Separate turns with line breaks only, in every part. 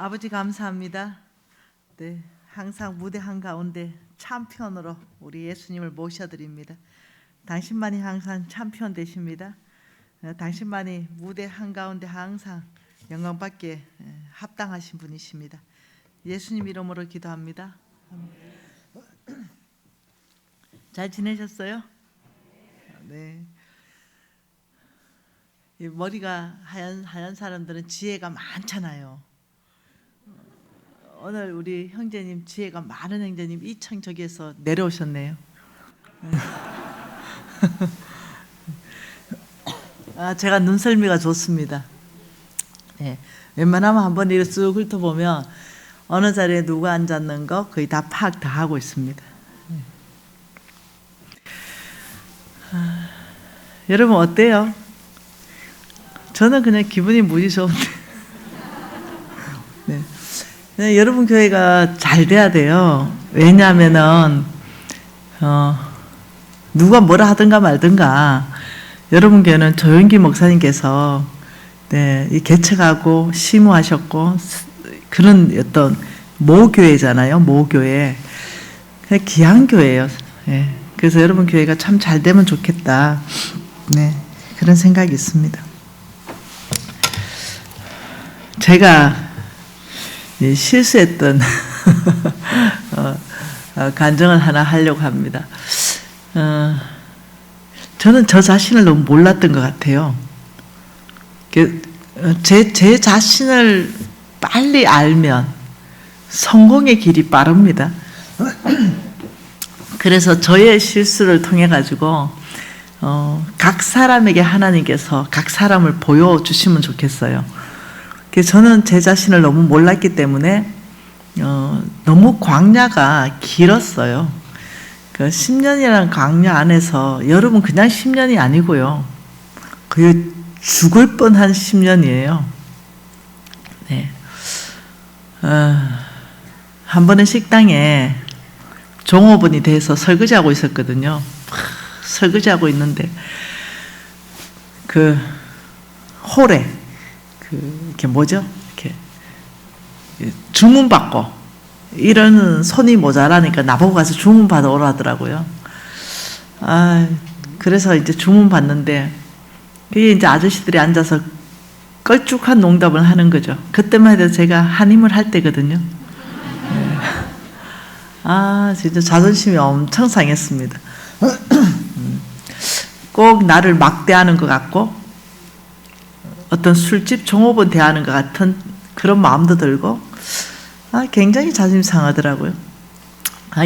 아버지 감사합니다. 네, 항상 무대 한가운데 챔피언으로 우리 예수님을 모셔드립니다. 당신만이 항상 챔피언 되십니다. 당신만이 무대 한가운데 항상 영광받게 합당하신 분이십니다. 예수님 이름으로 기도합니다. 잘 지내셨어요? 네. 이 머리가 하얀 사람들은 지혜가 많잖아요. 오늘 우리 형제님 지혜가 많은 형제님 2층 저기에서 내려오셨네요. 제가 눈썰미가 좋습니다. 네, 웬만하면 한번 이렇게 쑥 훑어보면 어느 자리에 누가 앉았는 거 거의 다 파악 다 하고 있습니다. 여러분 어때요? 저는 그냥 기분이 무지 좋은데. 네. 그냥 여러분 교회가 잘 돼야 돼요. 왜냐하면은 누가 뭐라 하든가 말든가 여러분 교회는 조영기 목사님께서 이 개척하고 심우하셨고 그런 어떤 모교회잖아요. 모교회. 그냥 귀한 교회예요. 네. 그래서 여러분 교회가 참 잘 되면 좋겠다. 네, 그런 생각이 있습니다. 제가 실수했던 간증을 하나 하려고 합니다. 저는 저 자신을 너무 몰랐던 것 같아요. 제 자신을 빨리 알면 성공의 길이 빠릅니다. 그래서 저의 실수를 통해 가지고 각 사람에게 하나님께서 각 사람을 보여주시면 좋겠어요. 그래서 저는 제 자신을 너무 몰랐기 때문에 너무 광야가 길었어요. 그 10년이라는 광야 안에서 여러분 그냥 10년이 아니고요. 거의 죽을 뻔한 10년이에요. 네. 한 번은 식당에 종업원이 돼서 설거지하고 있었거든요. 설거지하고 있는데 그 홀에 이렇게 뭐죠? 이렇게 주문 받고 이런 손이 모자라니까 나보고 가서 주문 받아 오라더라고요. 그래서 이제 주문 받는데 그게 이제 아저씨들이 앉아서 걸쭉한 농담을 하는 거죠. 그때만 해도 제가 한임을 할 때거든요. 진짜 자존심이 엄청 상했습니다. 꼭 나를 막대하는 것 같고 어떤 술집 종업원 대하는 것 같은 그런 마음도 들고 굉장히 자존심 상하더라고요.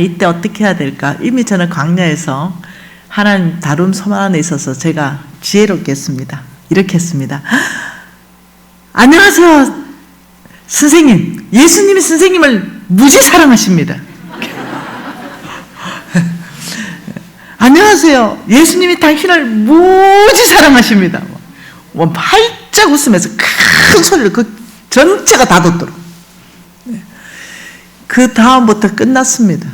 이때 어떻게 해야 될까? 이미 저는 광야에서 하나님 다룬 손 안에 있어서 제가 지혜롭게 했습니다. 이렇게 했습니다. 안녕하세요 선생님. 예수님이 선생님을 무지 사랑하십니다. 안녕하세요. 예수님이 당신을 무지 사랑하십니다. 활짝 웃으면서 큰 소리를 그 전체가 다 듣도록. 그 다음부터 끝났습니다.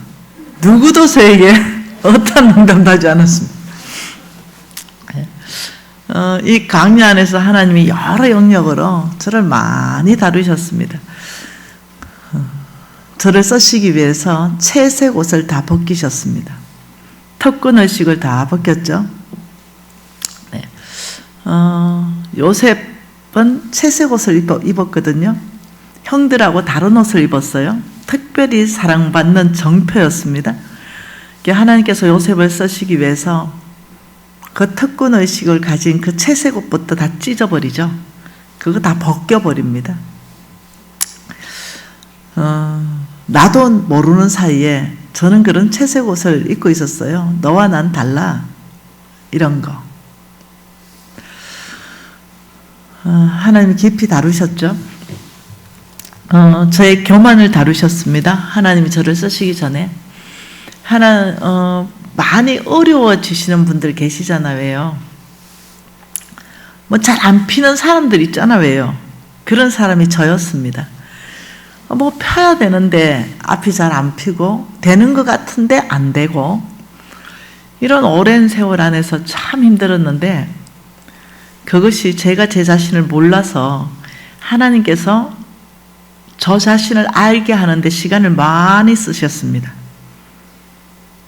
누구도 저에게 어떤 농담도 하지 않았습니다. 이 강의 안에서 하나님이 여러 영역으로 저를 많이 다루셨습니다. 저를 쓰시기 위해서 채색 옷을 다 벗기셨습니다. 턱끈의식을 다 벗겼죠. 네. 요셉은 채색 옷을 입었거든요. 형들하고 다른 옷을 입었어요. 특별히 사랑받는 정표였습니다. 하나님께서 요셉을 쓰시기 위해서 그 턱끈의식을 가진 그 채색 옷부터 다 찢어버리죠. 그거 다 벗겨버립니다. 나도 모르는 사이에 저는 그런 채색 옷을 입고 있었어요. 너와 난 달라. 이런 거. 하나님이 깊이 다루셨죠. 저의 교만을 다루셨습니다. 하나님이 저를 쓰시기 전에. 많이 어려워지시는 분들 계시잖아요. 왜요? 뭐 잘 안 피는 사람들 있잖아요. 왜요? 그런 사람이 저였습니다. 뭐 펴야 되는데 앞이 잘 안 피고 되는 것 같은데 안 되고 이런 오랜 세월 안에서 참 힘들었는데 그것이 제가 제 자신을 몰라서 하나님께서 저 자신을 알게 하는데 시간을 많이 쓰셨습니다.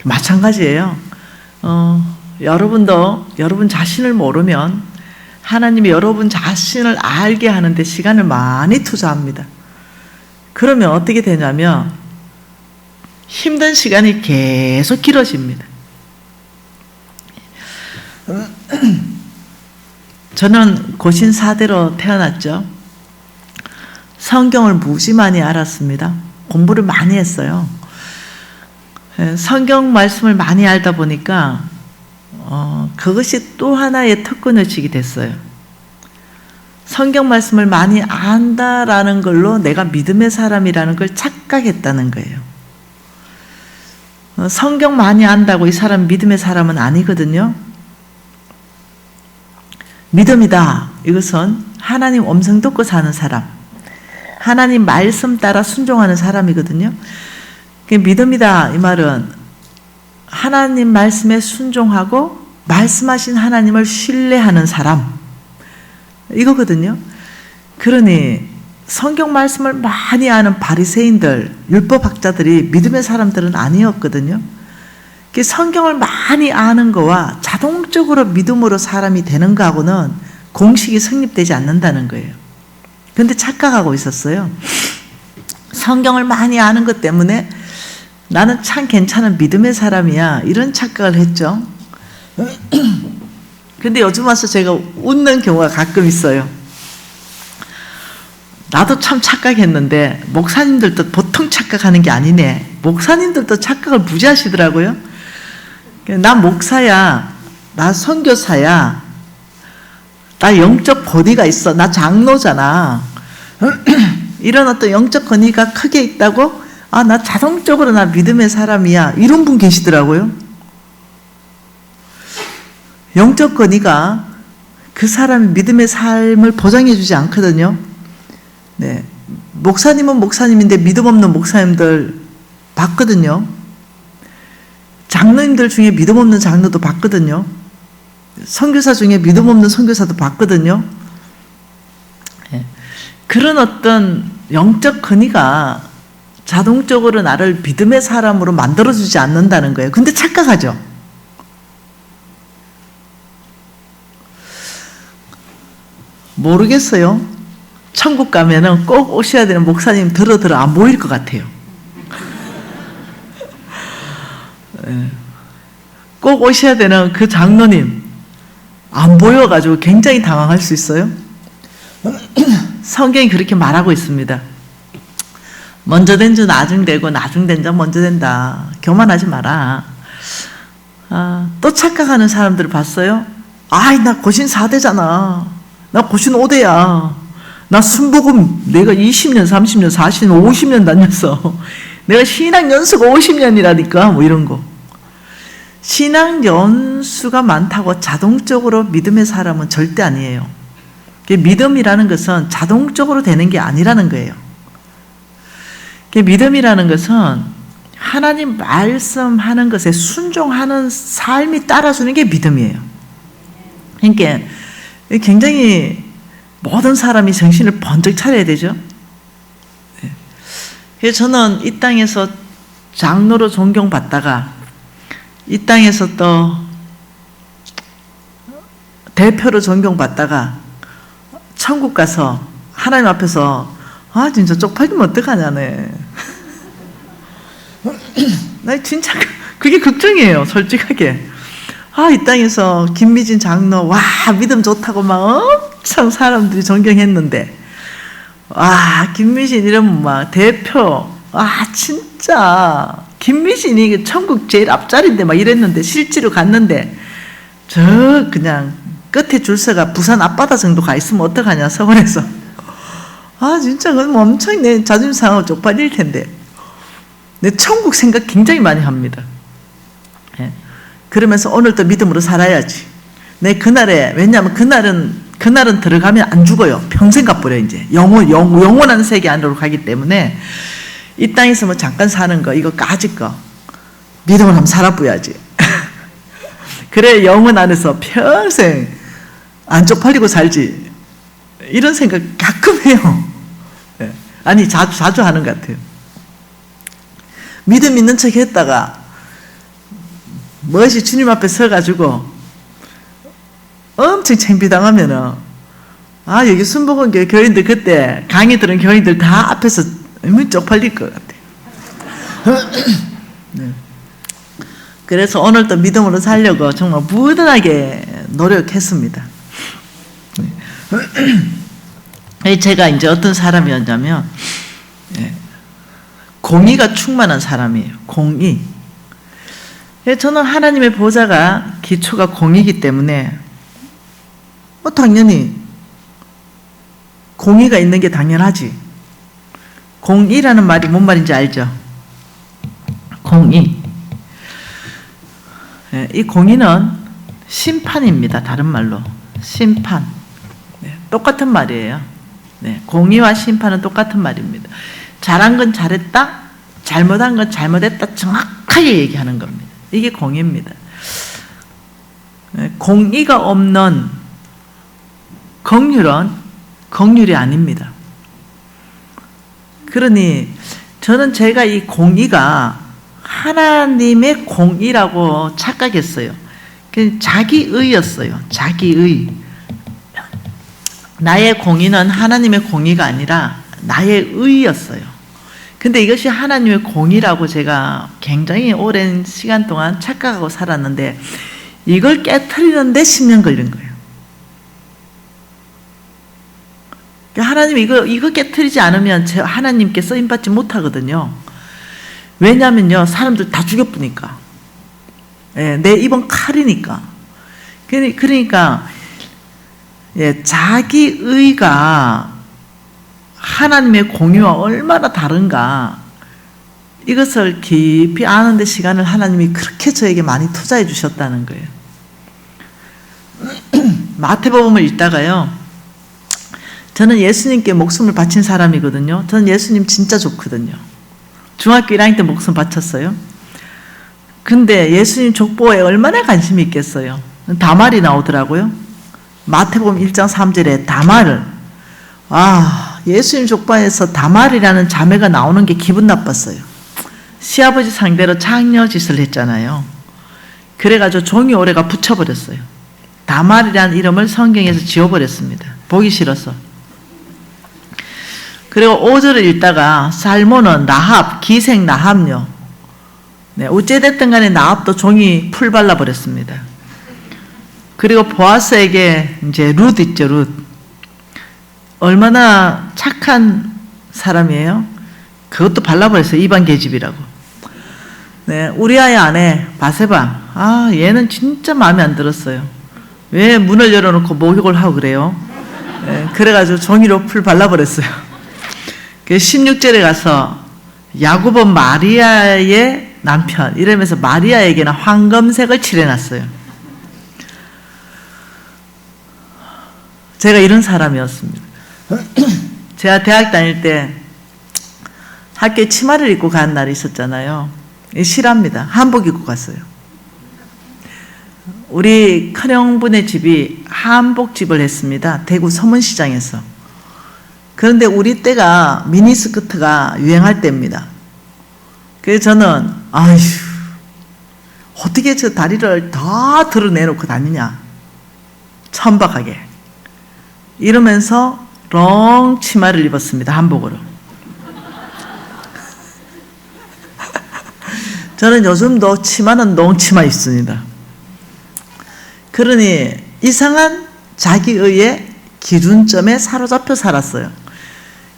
마찬가지예요. 여러분도 여러분 자신을 모르면 하나님이 여러분 자신을 알게 하는데 시간을 많이 투자합니다. 그러면 어떻게 되냐면 힘든 시간이 계속 길어집니다. 저는 고신 4대로 태어났죠. 성경을 무지 많이 알았습니다. 공부를 많이 했어요. 성경 말씀을 많이 알다 보니까 그것이 또 하나의 특권의식이 됐어요. 성경 말씀을 많이 안다라는 걸로 내가 믿음의 사람이라는 걸 착각했다는 거예요. 성경 많이 안다고 이 사람 믿음의 사람은 아니거든요. 믿음이다. 이것은 하나님 음성 듣고 사는 사람, 하나님 말씀 따라 순종하는 사람이거든요. 믿음이다 이 말은 하나님 말씀에 순종하고 말씀하신 하나님을 신뢰하는 사람, 이거거든요. 그러니 성경 말씀을 많이 아는 바리새인들, 율법학자들이 믿음의 사람들은 아니었거든요. 성경을 많이 아는 거와 자동적으로 믿음으로 사람이 되는 거하고는 공식이 성립되지 않는다는 거예요. 그런데 착각하고 있었어요. 성경을 많이 아는 것 때문에 나는 참 괜찮은 믿음의 사람이야, 이런 착각을 했죠. 근데 요즘 와서 제가 웃는 경우가 가끔 있어요. 나도 참 착각했는데 목사님들도 보통 착각하는 게 아니네. 목사님들도 착각을 무지 하시더라고요. 나 목사야, 나 선교사야, 나 영적 권위가 있어, 나 장로잖아. 이런 어떤 영적 권위가 크게 있다고 나 자동적으로 나 믿음의 사람이야, 이런 분 계시더라고요. 영적 권위가 그 사람의 믿음의 삶을 보장해 주지 않거든요. 네. 목사님은 목사님인데 믿음 없는 목사님들 봤거든요. 장로님들 중에 믿음 없는 장로도 봤거든요. 선교사 중에 믿음 없는 선교사도 봤거든요. 네. 그런 어떤 영적 권위가 자동적으로 나를 믿음의 사람으로 만들어주지 않는다는 거예요. 근데 착각하죠. 모르겠어요. 천국 가면은 꼭 오셔야 되는 목사님 들어 안 보일 것 같아요. 꼭 오셔야 되는 그 장로님 안 보여가지고 굉장히 당황할 수 있어요. 성경이 그렇게 말하고 있습니다. 먼저 된 줄 나중 되고 나중 된 줄 먼저 된다. 교만하지 마라. 또 착각하는 사람들을 봤어요. 나 고신 4대잖아. 나 고신 5대야. 나 순복음 내가 20년, 30년, 40년, 50년 다녔어. 내가 신앙 연수가 50년이라니까 뭐 이런 거. 신앙 연수가 많다고 자동적으로 믿음의 사람은 절대 아니에요. 믿음이라는 것은 자동적으로 되는 게 아니라는 거예요. 믿음이라는 것은 하나님 말씀하는 것에 순종하는 삶이 따라주는 게 믿음이에요. 그러니까 굉장히 모든 사람이 정신을 번쩍 차려야 되죠. 그래서 저는 이 땅에서 장로로 존경받다가 이 땅에서 또 대표로 존경받다가 천국 가서 하나님 앞에서 진짜 쪽팔리면 어떡하냐네. 나 진짜 그게 걱정이에요, 솔직하게. 이 땅에서 김미진 장로, 와, 믿음 좋다고 막 엄청 사람들이 존경했는데, 와, 김미진 이러면 막 대표, 진짜, 김미진이 천국 제일 앞자리인데 막 이랬는데, 실제로 갔는데, 그냥 끝에 줄 서가 부산 앞바다 정도 가 있으면 어떡하냐, 서울에서. 진짜, 그럼 엄청 내 자존심 상하고 쪽팔릴 텐데. 내 천국 생각 굉장히 많이 합니다. 예. 그러면서 오늘도 믿음으로 살아야지. 내 그날에, 왜냐하면 그날은 들어가면 안 죽어요. 평생 가버려, 이제. 영원한 세계 안으로 가기 때문에 이 땅에서 뭐 잠깐 사는 거, 이거 까짓 거. 믿음을 한번 살아보야지. 그래, 영원 안에서 평생 안 쪽팔리고 살지. 이런 생각 가끔 해요. 네. 아니, 자주 하는 것 같아요. 믿음 있는 척 했다가 멋이 주님 앞에 서가지고 엄청 창피당하면은, 아, 여기 순복음교회 교인들 그때 강의 들은 교인들 다 앞에서 쪽팔릴 것 같아요. 네. 그래서 오늘도 믿음으로 살려고 정말 무던하게 노력했습니다. 제가 이제 어떤 사람이었냐면, 공의가 충만한 사람이에요. 공의. 저는 하나님의 보좌가 기초가 공의이기 때문에 당연히 공의가 있는 게 당연하지. 공의라는 말이 뭔 말인지 알죠? 공의. 이 공의는 심판입니다. 다른 말로 심판. 똑같은 말이에요. 공의와 심판은 똑같은 말입니다. 잘한 건 잘했다, 잘못한 건 잘못했다 정확하게 얘기하는 겁니다. 이게 공의입니다. 공의가 없는 긍휼은 긍휼이 아닙니다. 그러니 저는 제가 이 공의가 하나님의 공의라고 착각했어요. 자기의였어요. 자기의. 나의 공의는 하나님의 공의가 아니라 나의 의였어요. 근데 이것이 하나님의 공의라고 제가 굉장히 오랜 시간 동안 착각하고 살았는데, 이걸 깨트리는데 10년 걸린 거예요. 하나님이 이거 깨트리지 않으면 하나님께 쓰임받지 못하거든요. 왜냐면요, 사람들 다 죽여보니까. 내 입은 칼이니까. 그러니까, 자기의가 하나님의 공의와 얼마나 다른가, 이것을 깊이 아는 데 시간을 하나님이 그렇게 저에게 많이 투자해 주셨다는 거예요. 마태복음을 읽다가요, 저는 예수님께 목숨을 바친 사람이거든요. 저는 예수님 진짜 좋거든요. 중학교 1학년 때 목숨 바쳤어요. 근데 예수님 족보에 얼마나 관심이 있겠어요. 다말이 나오더라고요. 마태복음 1장 3절에 다말을, 예수님 족보에서 다말이라는 자매가 나오는 게 기분 나빴어요. 시아버지 상대로 창녀짓을 했잖아요. 그래가지고 종이 오래가 붙여버렸어요. 다말이라는 이름을 성경에서 지워버렸습니다. 보기 싫어서. 그리고 5절을 읽다가 살모는 나합, 기생 나합요. 어찌됐든 간에 나합도 종이 풀 발라버렸습니다. 그리고 보아스에게 이제 룻 있죠, 룻. 얼마나 착한 사람이에요? 그것도 발라버렸어요. 이방 계집이라고. 우리아의 아내 바세바. 얘는 진짜 마음에 안 들었어요. 왜 문을 열어놓고 목욕을 하고 그래요? 그래가지고 종이로 풀 발라버렸어요. 16절에 가서 야고보 마리아의 남편 이러면서 마리아에게는 황금색을 칠해놨어요. 제가 이런 사람이었습니다. 제가 대학 다닐 때 학교에 치마를 입고 간 날이 있었잖아요. 실합니다. 한복 입고 갔어요. 우리 큰형분의 집이 한복집을 했습니다. 대구 서문시장에서. 그런데 우리 때가 미니스커트가 유행할 때입니다. 그래서 저는 어떻게 저 다리를 다 드러내놓고 다니냐, 천박하게 이러면서 롱 치마를 입었습니다. 한복으로. 저는 요즘도 치마는 농치마 입습니다. 그러니 이상한 자기의의 기준점에 사로잡혀 살았어요.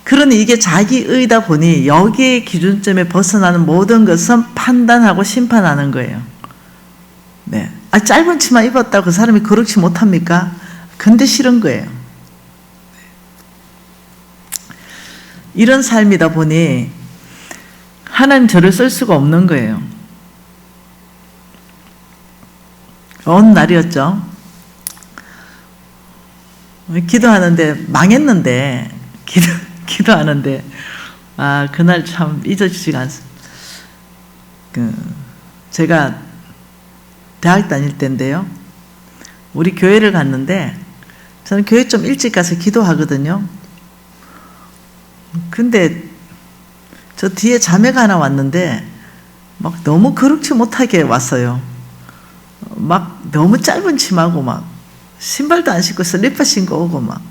그러니 이게 자기의다 보니 여기에 기준점에 벗어나는 모든 것은 판단하고 심판하는 거예요. 짧은 치마 입었다고 그 사람이 그렇지 못합니까? 근데 싫은 거예요. 이런 삶이다 보니 하나님 저를 쓸 수가 없는 거예요. 어느 날이었죠. 기도하는데 망했는데 기도하는데 그날 참 잊어지지가 않습니다. 제가 대학 다닐 때인데요. 우리 교회를 갔는데 저는 교회 좀 일찍 가서 기도하거든요. 근데 저 뒤에 자매가 하나 왔는데 막 너무 거룩지 못하게 왔어요. 막 너무 짧은 치마고 막 신발도 안 신고 슬리퍼 신고 오고 막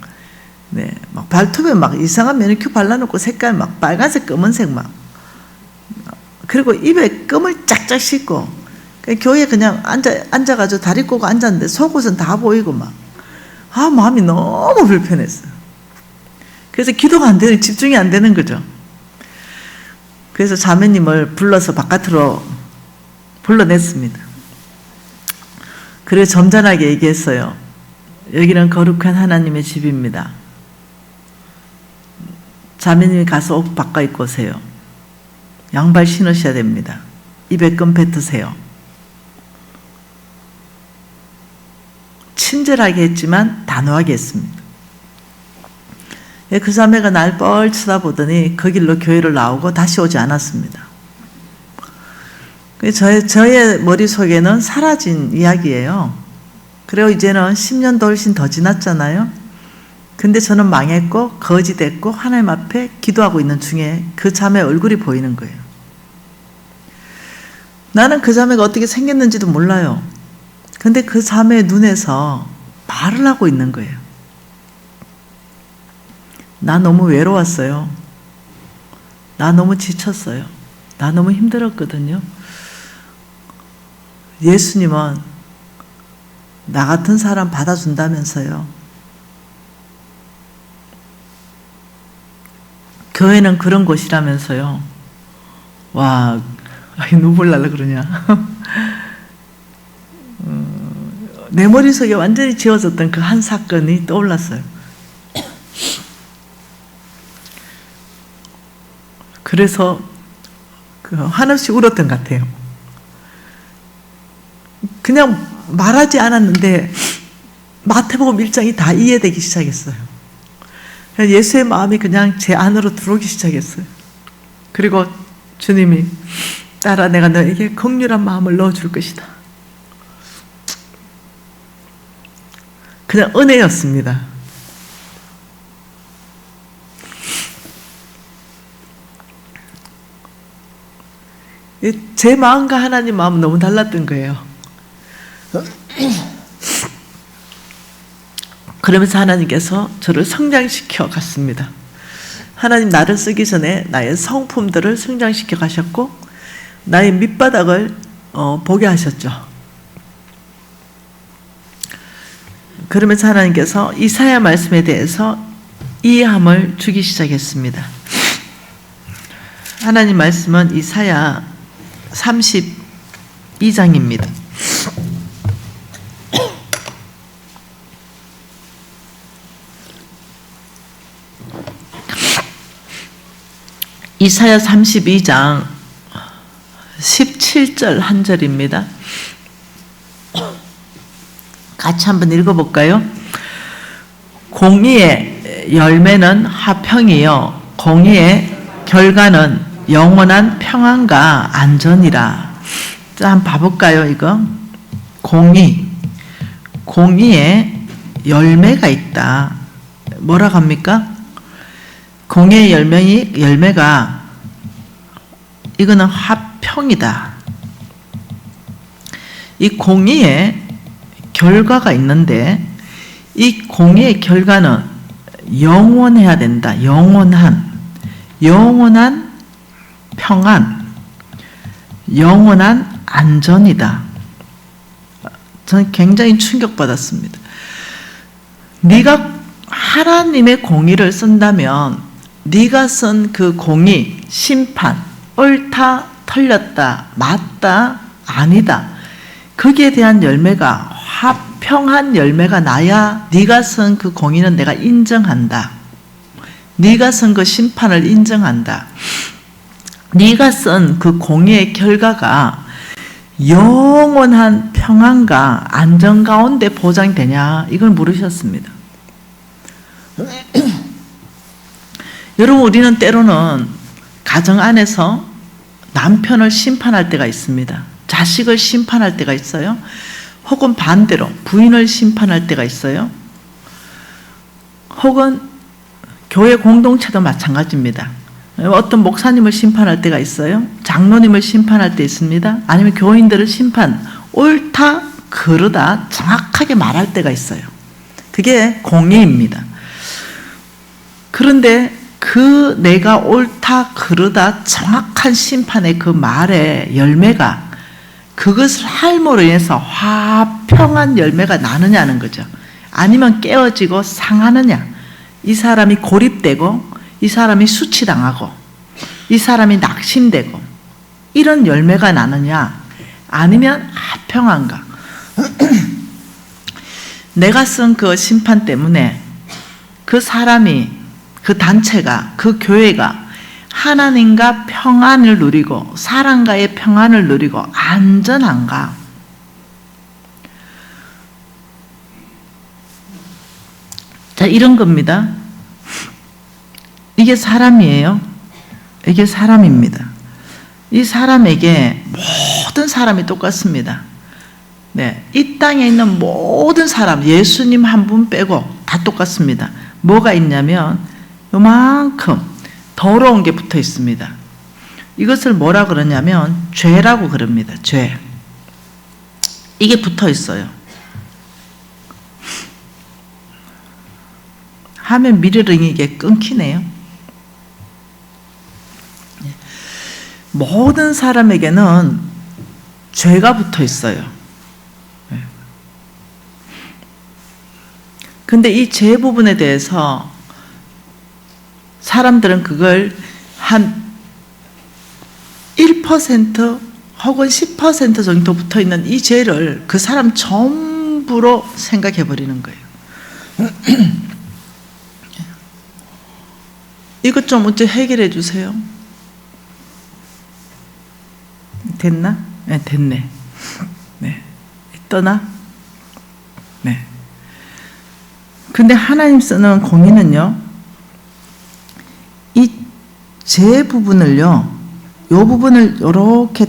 발톱에 막 이상한 매니큐어 발라놓고 색깔 막 빨간색 검은색 막 그리고 입에 껌을 짝짝 씻고 교회에 그냥 앉아가지고 다리 꼬고 앉았는데 속옷은 다 보이고 막 마음이 너무 불편했어요. 그래서 기도가 안 되는, 집중이 안 되는 거죠. 그래서 자매님을 불러서 바깥으로 불러냈습니다. 그리고 점잖하게 얘기했어요. 여기는 거룩한 하나님의 집입니다. 자매님이 가서 옷 바꿔 입고 오세요. 양발 신으셔야 됩니다. 입에 껌 뱉으세요. 친절하게 했지만 단호하게 했습니다. 그 자매가 날 뻘 쳐다보더니 그 길로 교회를 나오고 다시 오지 않았습니다. 저의 머릿속에는 사라진 이야기예요. 그리고 이제는 10년도 훨씬 더 지났잖아요. 근데 저는 망했고 거지됐고 하나님 앞에 기도하고 있는 중에 그 자매 얼굴이 보이는 거예요. 나는 그 자매가 어떻게 생겼는지도 몰라요. 근데 그 자매의 눈에서 말을 하고 있는 거예요. 나 너무 외로웠어요. 나 너무 지쳤어요. 나 너무 힘들었거든요. 예수님은 나 같은 사람 받아준다면서요. 교회는 그런 곳이라면서요. 와, 눈물 날라 그러냐. 내 머릿속에 완전히 지워졌던 그 한 사건이 떠올랐어요. 그래서 한없이 울었던 것 같아요. 그냥 말하지 않았는데 마태복음 1장이 다 이해되기 시작했어요. 예수의 마음이 그냥 제 안으로 들어오기 시작했어요. 그리고 주님이 딸아 내가 너에게 긍휼한 마음을 넣어줄 것이다. 그냥 은혜였습니다. 제 마음과 하나님 마음은 너무 달랐던 거예요. 그러면서 하나님께서 저를 성장시켜 갔습니다. 하나님 나를 쓰기 전에 나의 성품들을 성장시켜 가셨고 나의 밑바닥을 보게 하셨죠. 그러면서 하나님께서 이사야 말씀에 대해서 이해함을 주기 시작했습니다. 하나님 말씀은 이사야 32장입니다. 이사야 32장 17절 한 절입니다. 같이 한번 읽어볼까요? 공의의 열매는 화평이요 공의의 결과는 영원한 평안과 안전이라. 자, 한번 봐볼까요? 이거 공의의 열매가 있다. 뭐라고 합니까? 공의의 열매가 이거는 화평이다. 이 공의의 결과가 있는데 이 공의의 결과는 영원해야 된다. 영원한 평안, 영원한 안전이다. 저는 굉장히 충격받았습니다. 네가 하나님의 공의를 쓴다면 네가 쓴 그 공의, 심판, 옳다, 틀렸다, 맞다, 아니다. 거기에 대한 열매가 화평한 열매가 나야 네가 쓴 그 공의는 내가 인정한다. 네가 쓴 그 심판을 인정한다. 네가 쓴 그 공의의 결과가 영원한 평안과 안전 가운데 보장되냐 이걸 물으셨습니다. 여러분 우리는 때로는 가정 안에서 남편을 심판할 때가 있습니다. 자식을 심판할 때가 있어요. 혹은 반대로 부인을 심판할 때가 있어요. 혹은 교회 공동체도 마찬가지입니다. 어떤 목사님을 심판할 때가 있어요. 장로님을 심판할 때 있습니다. 아니면 교인들을 옳다, 그르다 정확하게 말할 때가 있어요. 그게 공의입니다. 그런데 그 내가 옳다, 그르다 정확한 심판의 그 말의 열매가 그것을 할모로 인해서 화평한 열매가 나느냐는 거죠. 아니면 깨어지고 상하느냐. 이 사람이 고립되고 이 사람이 수치당하고 이 사람이 낙심되고 이런 열매가 나느냐 아니면 화평한가. 내가 쓴 그 심판 때문에 그 사람이, 그 단체가, 그 교회가 하나님과 평안을 누리고 사람과의 평안을 누리고 안전한가. 자, 이런 겁니다. 이게 사람이에요. 이게 사람입니다. 이 사람에게 모든 사람이 똑같습니다. 네, 이 땅에 있는 모든 사람, 예수님 한 분 빼고 다 똑같습니다. 뭐가 있냐면 요만큼 더러운 게 붙어 있습니다. 이것을 뭐라 그러냐면 죄라고 그럽니다. 죄. 이게 붙어 있어요. 하면 미르릉 이게 끊기네요. 모든 사람에게는 죄가 붙어 있어요. 근데 이 죄 부분에 대해서 사람들은 그걸 한 1% 혹은 10% 정도 붙어 있는 이 죄를 그 사람 전부로 생각해 버리는 거예요. 이것 좀 어째 해결해 주세요. 됐나? 네, 됐네. 네. 떠나? 네. 근데 하나님 쓰는 공의는요, 이 제 부분을요, 요 부분을 요렇게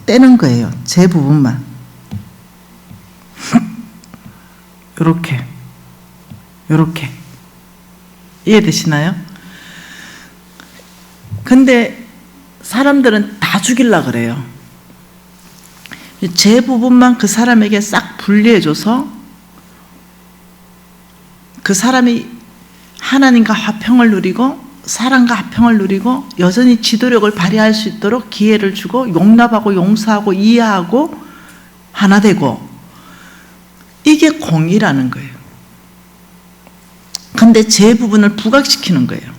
떼는 거예요. 제 부분만. 요렇게. 요렇게. 이해되시나요? 근데 사람들은 다 죽이려고 그래요. 제 부분만 그 사람에게 싹 분리해줘서 그 사람이 하나님과 화평을 누리고 사랑과 화평을 누리고 여전히 지도력을 발휘할 수 있도록 기회를 주고 용납하고 용서하고 이해하고 하나 되고, 이게 공의라는 거예요. 근데 제 부분을 부각시키는 거예요.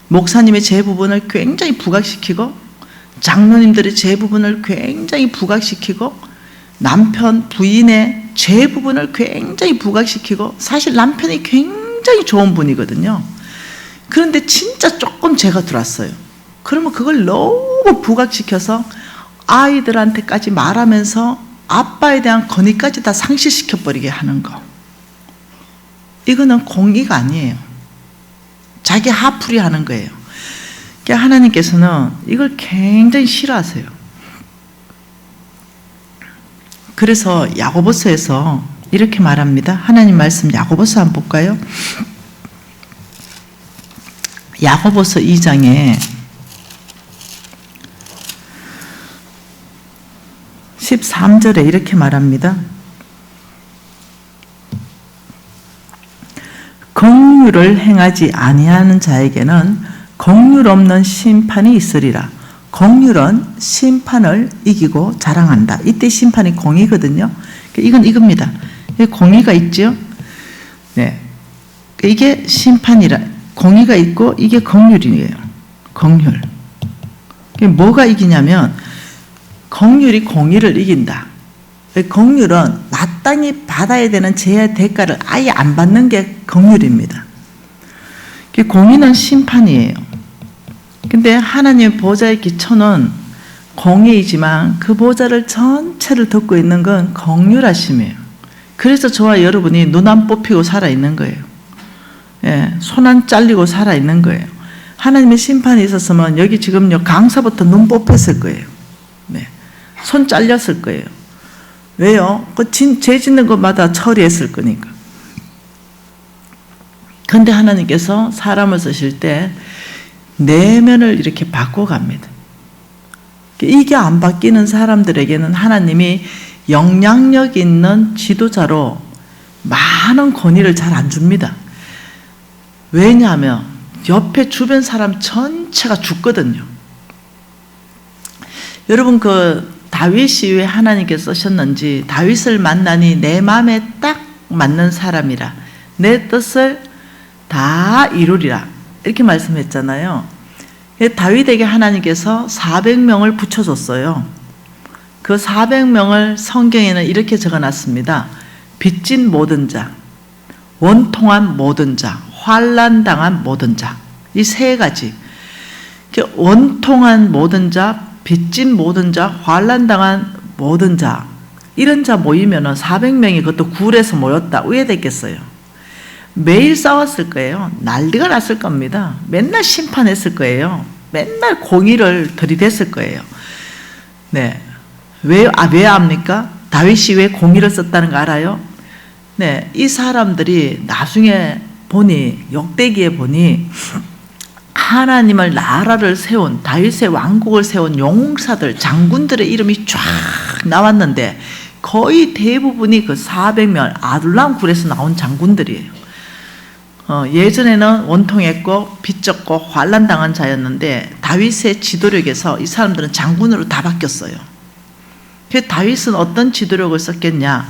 목사님의 제 부분을 굉장히 부각시키고 장로님들의 제 부분을 굉장히 부각시키고 남편, 부인의 제 부분을 굉장히 부각시키고, 사실 남편이 굉장히 좋은 분이거든요. 그런데 진짜 조금 죄가 들어왔어요. 그러면 그걸 너무 부각시켜서 아이들한테까지 말하면서 아빠에 대한 권위까지 다 상실시켜버리게 하는 거. 이거는 공의가 아니에요. 자기 하풀이 하는 거예요. 그러니까 하나님께서는 이걸 굉장히 싫어하세요. 그래서 야고보서에서 이렇게 말합니다. 하나님 말씀 야고보서 한번 볼까요? 야고보서 2장에 13절에 이렇게 말합니다. 긍휼을 행하지 아니하는 자에게는 긍휼 없는 심판이 있으리라. 긍휼은 심판을 이기고 자랑한다. 이때 심판이 공의거든요. 이건 이겁니다. 공의가 있죠. 네, 이게 심판이라, 공의가 있고 이게 긍휼이에요. 긍휼. 뭐가 이기냐면 긍휼이 공의를 이긴다. 긍휼은 마땅히 받아야 되는 죄의 대가를 아예 안 받는 게 긍휼입니다. 공의는 심판이에요. 근데 하나님의 보좌의 기초는 공의이지만 그 보좌를 전체를 덮고 있는 건 긍휼하심이에요. 그래서 저와 여러분이 눈 안 뽑히고 살아있는 거예요. 예, 손 안 잘리고 살아있는 거예요. 하나님의 심판이 있었으면 여기 지금 강사부터 눈 뽑혔을 거예요. 네, 손 잘렸을 거예요. 왜요? 죄 짓는 것마다 처리했을 거니까. 근데 하나님께서 사람을 쓰실 때 내면을 이렇게 바꿔갑니다. 이게 안 바뀌는 사람들에게는 하나님이 영향력 있는 지도자로 많은 권위를 잘 안 줍니다. 왜냐하면 옆에 주변 사람 전체가 죽거든요. 여러분 그 다윗이 왜 하나님께서 쓰셨는지, 다윗을 만나니 내 마음에 딱 맞는 사람이라 내 뜻을 다 이루리라 이렇게 말씀했잖아요. 다윗에게 하나님께서 400명을 붙여줬어요. 그 400명을 성경에는 이렇게 적어놨습니다. 빚진 모든 자, 원통한 모든 자, 환난당한 모든 자. 이 세 가지. 원통한 모든 자, 빚진 모든 자, 환난당한 모든 자. 이런 자 모이면은 400명이 그것도 굴에서 모였다. 우회됐겠어요. 매일 싸웠을 거예요. 난리가 났을 겁니다. 맨날 심판했을 거예요. 맨날 공의를 들이댔을 거예요. 네. 왜 압니까? 다윗이 왜 공의를 썼다는 거 알아요? 네. 이 사람들이 나중에 보니, 역대기에 보니, 하나님을 나라를 세운, 다윗의 왕국을 세운 용사들, 장군들의 이름이 쫙 나왔는데, 거의 대부분이 그 400명, 아둘람 굴에서 나온 장군들이에요. 예전에는 원통했고 빚졌고 환난당한 자였는데 다윗의 지도력에서 이 사람들은 장군으로 다 바뀌었어요. 그래서 다윗은 어떤 지도력을 썼겠냐?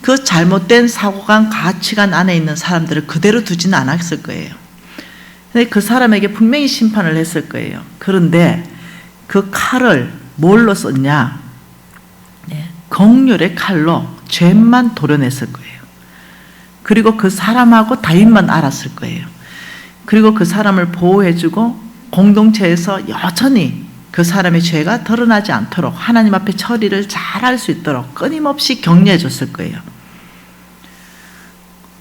그 잘못된 사고관, 가치관 안에 있는 사람들을 그대로 두지는 않았을 거예요. 근데 그 사람에게 분명히 심판을 했을 거예요. 그런데 그 칼을 뭘로 썼냐? 긍휼의 칼로 죄만 도려냈을 거예요. 그리고 그 사람하고 다윗만 알았을 거예요. 그리고 그 사람을 보호해주고 공동체에서 여전히 그 사람의 죄가 드러나지 않도록 하나님 앞에 처리를 잘할 수 있도록 끊임없이 격려해 줬을 거예요.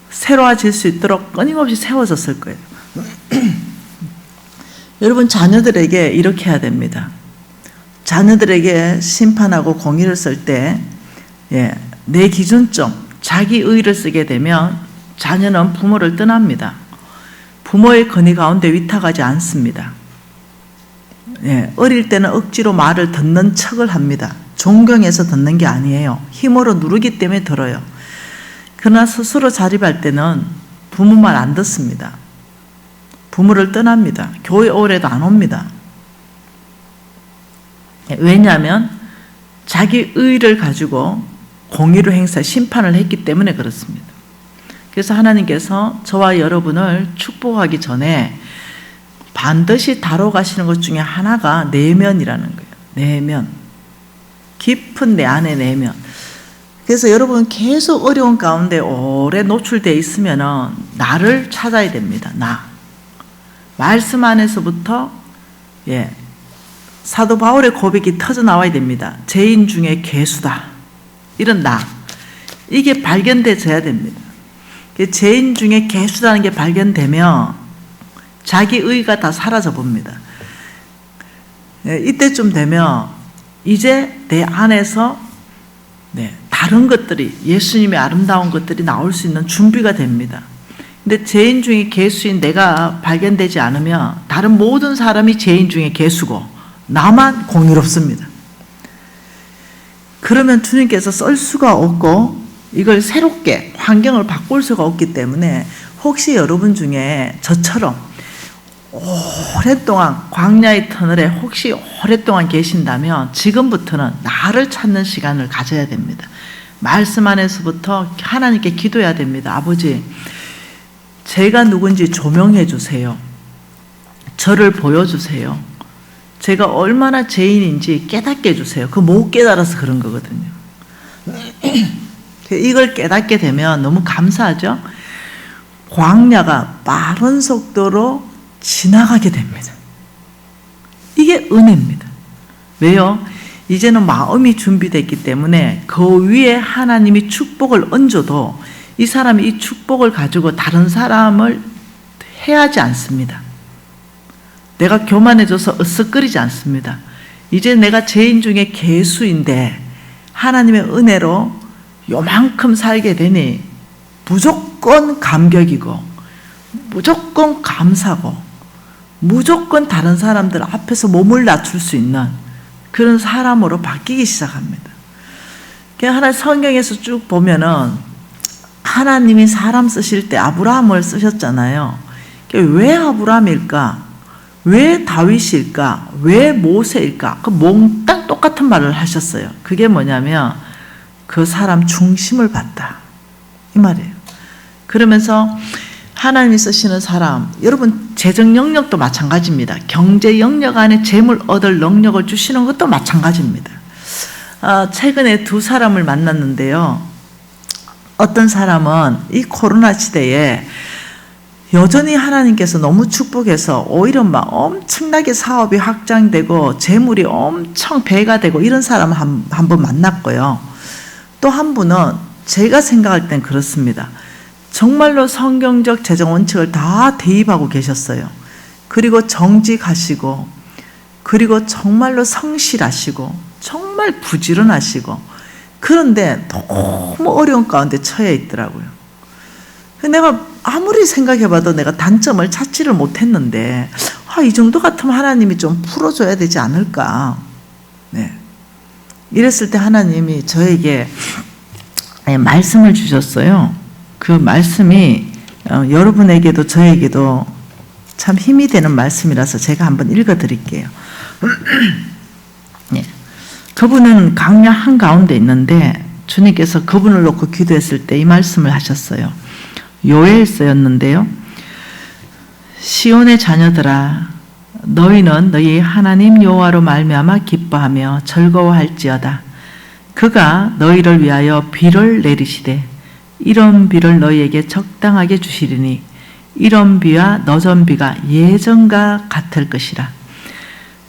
새로워질 수 있도록 끊임없이 세워졌을 거예요. 여러분 자녀들에게 이렇게 해야 됩니다. 자녀들에게 심판하고 공의를 쓸 때 내 기준점, 자기 의를 쓰게 되면 자녀는 부모를 떠납니다. 부모의 권위 가운데 위탁하지 않습니다. 어릴 때는 억지로 말을 듣는 척을 합니다. 존경해서 듣는 게 아니에요. 힘으로 누르기 때문에 들어요. 그러나 스스로 자립할 때는 부모 말 안 듣습니다. 부모를 떠납니다. 교회 오래도 안 옵니다. 왜냐하면 자기 의를 가지고 공의를 행사, 심판을 했기 때문에 그렇습니다. 그래서 하나님께서 저와 여러분을 축복하기 전에 반드시 다뤄가시는 것 중에 하나가 내면이라는 거예요. 내면. 깊은 내 안의 내면. 그래서 여러분 계속 어려운 가운데 오래 노출되어 있으면 나를 찾아야 됩니다. 나. 말씀 안에서부터 사도 바울의 고백이 터져 나와야 됩니다. 죄인 중에 괴수다. 이런 나. 이게 발견되어야 됩니다. 죄인 중에 괴수라는 게 발견되면 자기 의가 다 사라져 봅니다. 이때쯤 되면 이제 내 안에서 다른 것들이, 예수님의 아름다운 것들이 나올 수 있는 준비가 됩니다. 근데 죄인 중에 괴수인 내가 발견되지 않으면 다른 모든 사람이 죄인 중에 괴수고 나만 공의롭습니다. 그러면 주님께서 쓸 수가 없고 이걸 새롭게 환경을 바꿀 수가 없기 때문에 혹시 여러분 중에 저처럼 오랫동안 광야의 터널에 혹시 오랫동안 계신다면 지금부터는 나를 찾는 시간을 가져야 됩니다. 말씀 안에서부터 하나님께 기도해야 됩니다. 아버지, 제가 누군지 조명해 주세요. 저를 보여주세요. 제가 얼마나 죄인인지 깨닫게 해주세요. 그거 못 깨달아서 그런 거거든요. 이걸 깨닫게 되면 너무 감사하죠? 광야가 빠른 속도로 지나가게 됩니다. 이게 은혜입니다. 왜요? 이제는 마음이 준비됐기 때문에 그 위에 하나님이 축복을 얹어도 이 사람이 이 축복을 가지고 다른 사람을 해하지 않습니다. 내가 교만해져서 으쓱거리지 않습니다. 이제 내가 죄인 중에 괴수인데 하나님의 은혜로 요만큼 살게 되니 무조건 감격이고 무조건 감사고 무조건 다른 사람들 앞에서 몸을 낮출 수 있는 그런 사람으로 바뀌기 시작합니다. 하나 성경에서 쭉 보면은 하나님이 사람 쓰실 때 아브라함을 쓰셨잖아요. 왜 아브라함일까? 왜 다윗일까? 왜 모세일까? 그 몽땅 똑같은 말을 하셨어요. 그게 뭐냐면 그 사람 중심을 봤다 이 말이에요. 그러면서 하나님이 쓰시는 사람, 여러분 재정 영역도 마찬가지입니다. 경제 영역 안에 재물 얻을 능력을 주시는 것도 마찬가지입니다. 최근에 두 사람을 만났는데요. 어떤 사람은 이 코로나 시대에 여전히 하나님께서 너무 축복해서 오히려 막 엄청나게 사업이 확장되고 재물이 엄청 배가 되고 이런 사람을 한 번 만났고요. 또 한 분은 제가 생각할 땐 그렇습니다. 정말로 성경적 재정 원칙을 다 대입하고 계셨어요. 그리고 정직하시고 그리고 정말로 성실하시고 정말 부지런하시고 그런데 너무 어려운 가운데 처해 있더라고요. 내가 아무리 생각해봐도 내가 단점을 찾지를 못했는데 이 정도 같으면 하나님이 좀 풀어줘야 되지 않을까. 네. 이랬을 때 하나님이 저에게 말씀을 주셨어요. 그 말씀이 여러분에게도 저에게도 참 힘이 되는 말씀이라서 제가 한번 읽어드릴게요. 네. 그분은 강야 한가운데 있는데 주님께서 그분을 놓고 기도했을 때 이 말씀을 하셨어요. 요엘서였는데요. 시온의 자녀들아 너희는 너희 하나님 여호와로 말미암아 기뻐하며 즐거워할지어다. 그가 너희를 위하여 비를 내리시되 이런 비를 너희에게 적당하게 주시리니 이런 비와 너전 비가 예전과 같을 것이라.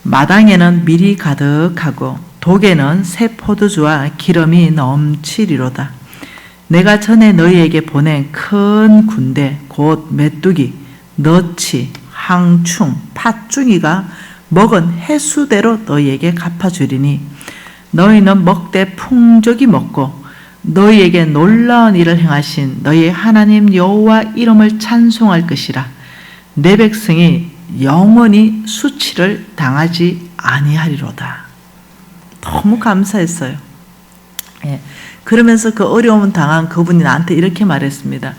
마당에는 밀이 가득하고 독에는 새 포도주와 기름이 넘치리로다. 내가 전에 너희에게 보낸 큰 군대 곧 메뚜기, 너치, 항충, 팥중이가 먹은 해수대로 너희에게 갚아주리니 너희는 먹되 풍족이 먹고 너희에게 놀라운 일을 행하신 너희 하나님 여호와 이름을 찬송할 것이라. 내 백성이 영원히 수치를 당하지 아니하리로다. 너무 감사했어요. 예. 그러면서 그 어려움을 당한 그분이 나한테 이렇게 말했습니다.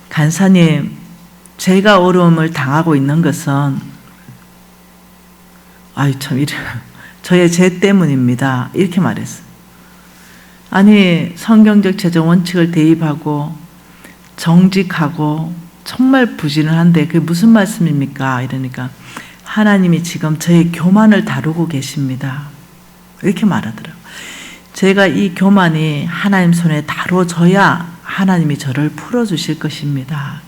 간사님, 제가 어려움을 당하고 있는 것은 저의 죄 때문입니다. 이렇게 말했어요. 아니 성경적 재정 원칙을 대입하고 정직하고 정말 부지런한데 그게 무슨 말씀입니까? 이러니까 하나님이 지금 저의 교만을 다루고 계십니다. 이렇게 말하더라고요. 제가 이 교만이 하나님 손에 다뤄져야 하나님이 저를 풀어주실 것입니다.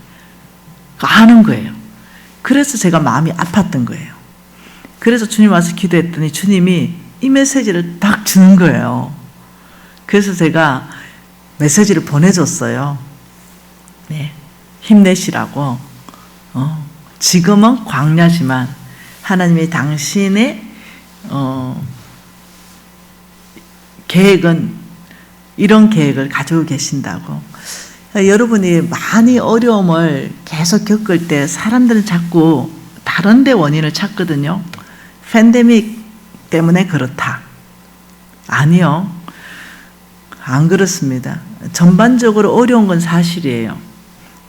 아는 거예요. 그래서 제가 마음이 아팠던 거예요. 그래서 주님 와서 기도했더니 주님이 이 메시지를 딱 주는 거예요. 그래서 제가 메시지를 보내줬어요. 네, 힘내시라고. 지금은 광야지만 하나님이 당신의 계획은 이런 계획을 가지고 계신다고. 여러분이 많이 어려움을 계속 겪을 때 사람들은 자꾸 다른 데 원인을 찾거든요. 팬데믹 때문에 그렇다. 아니요. 안 그렇습니다. 전반적으로 어려운 건 사실이에요.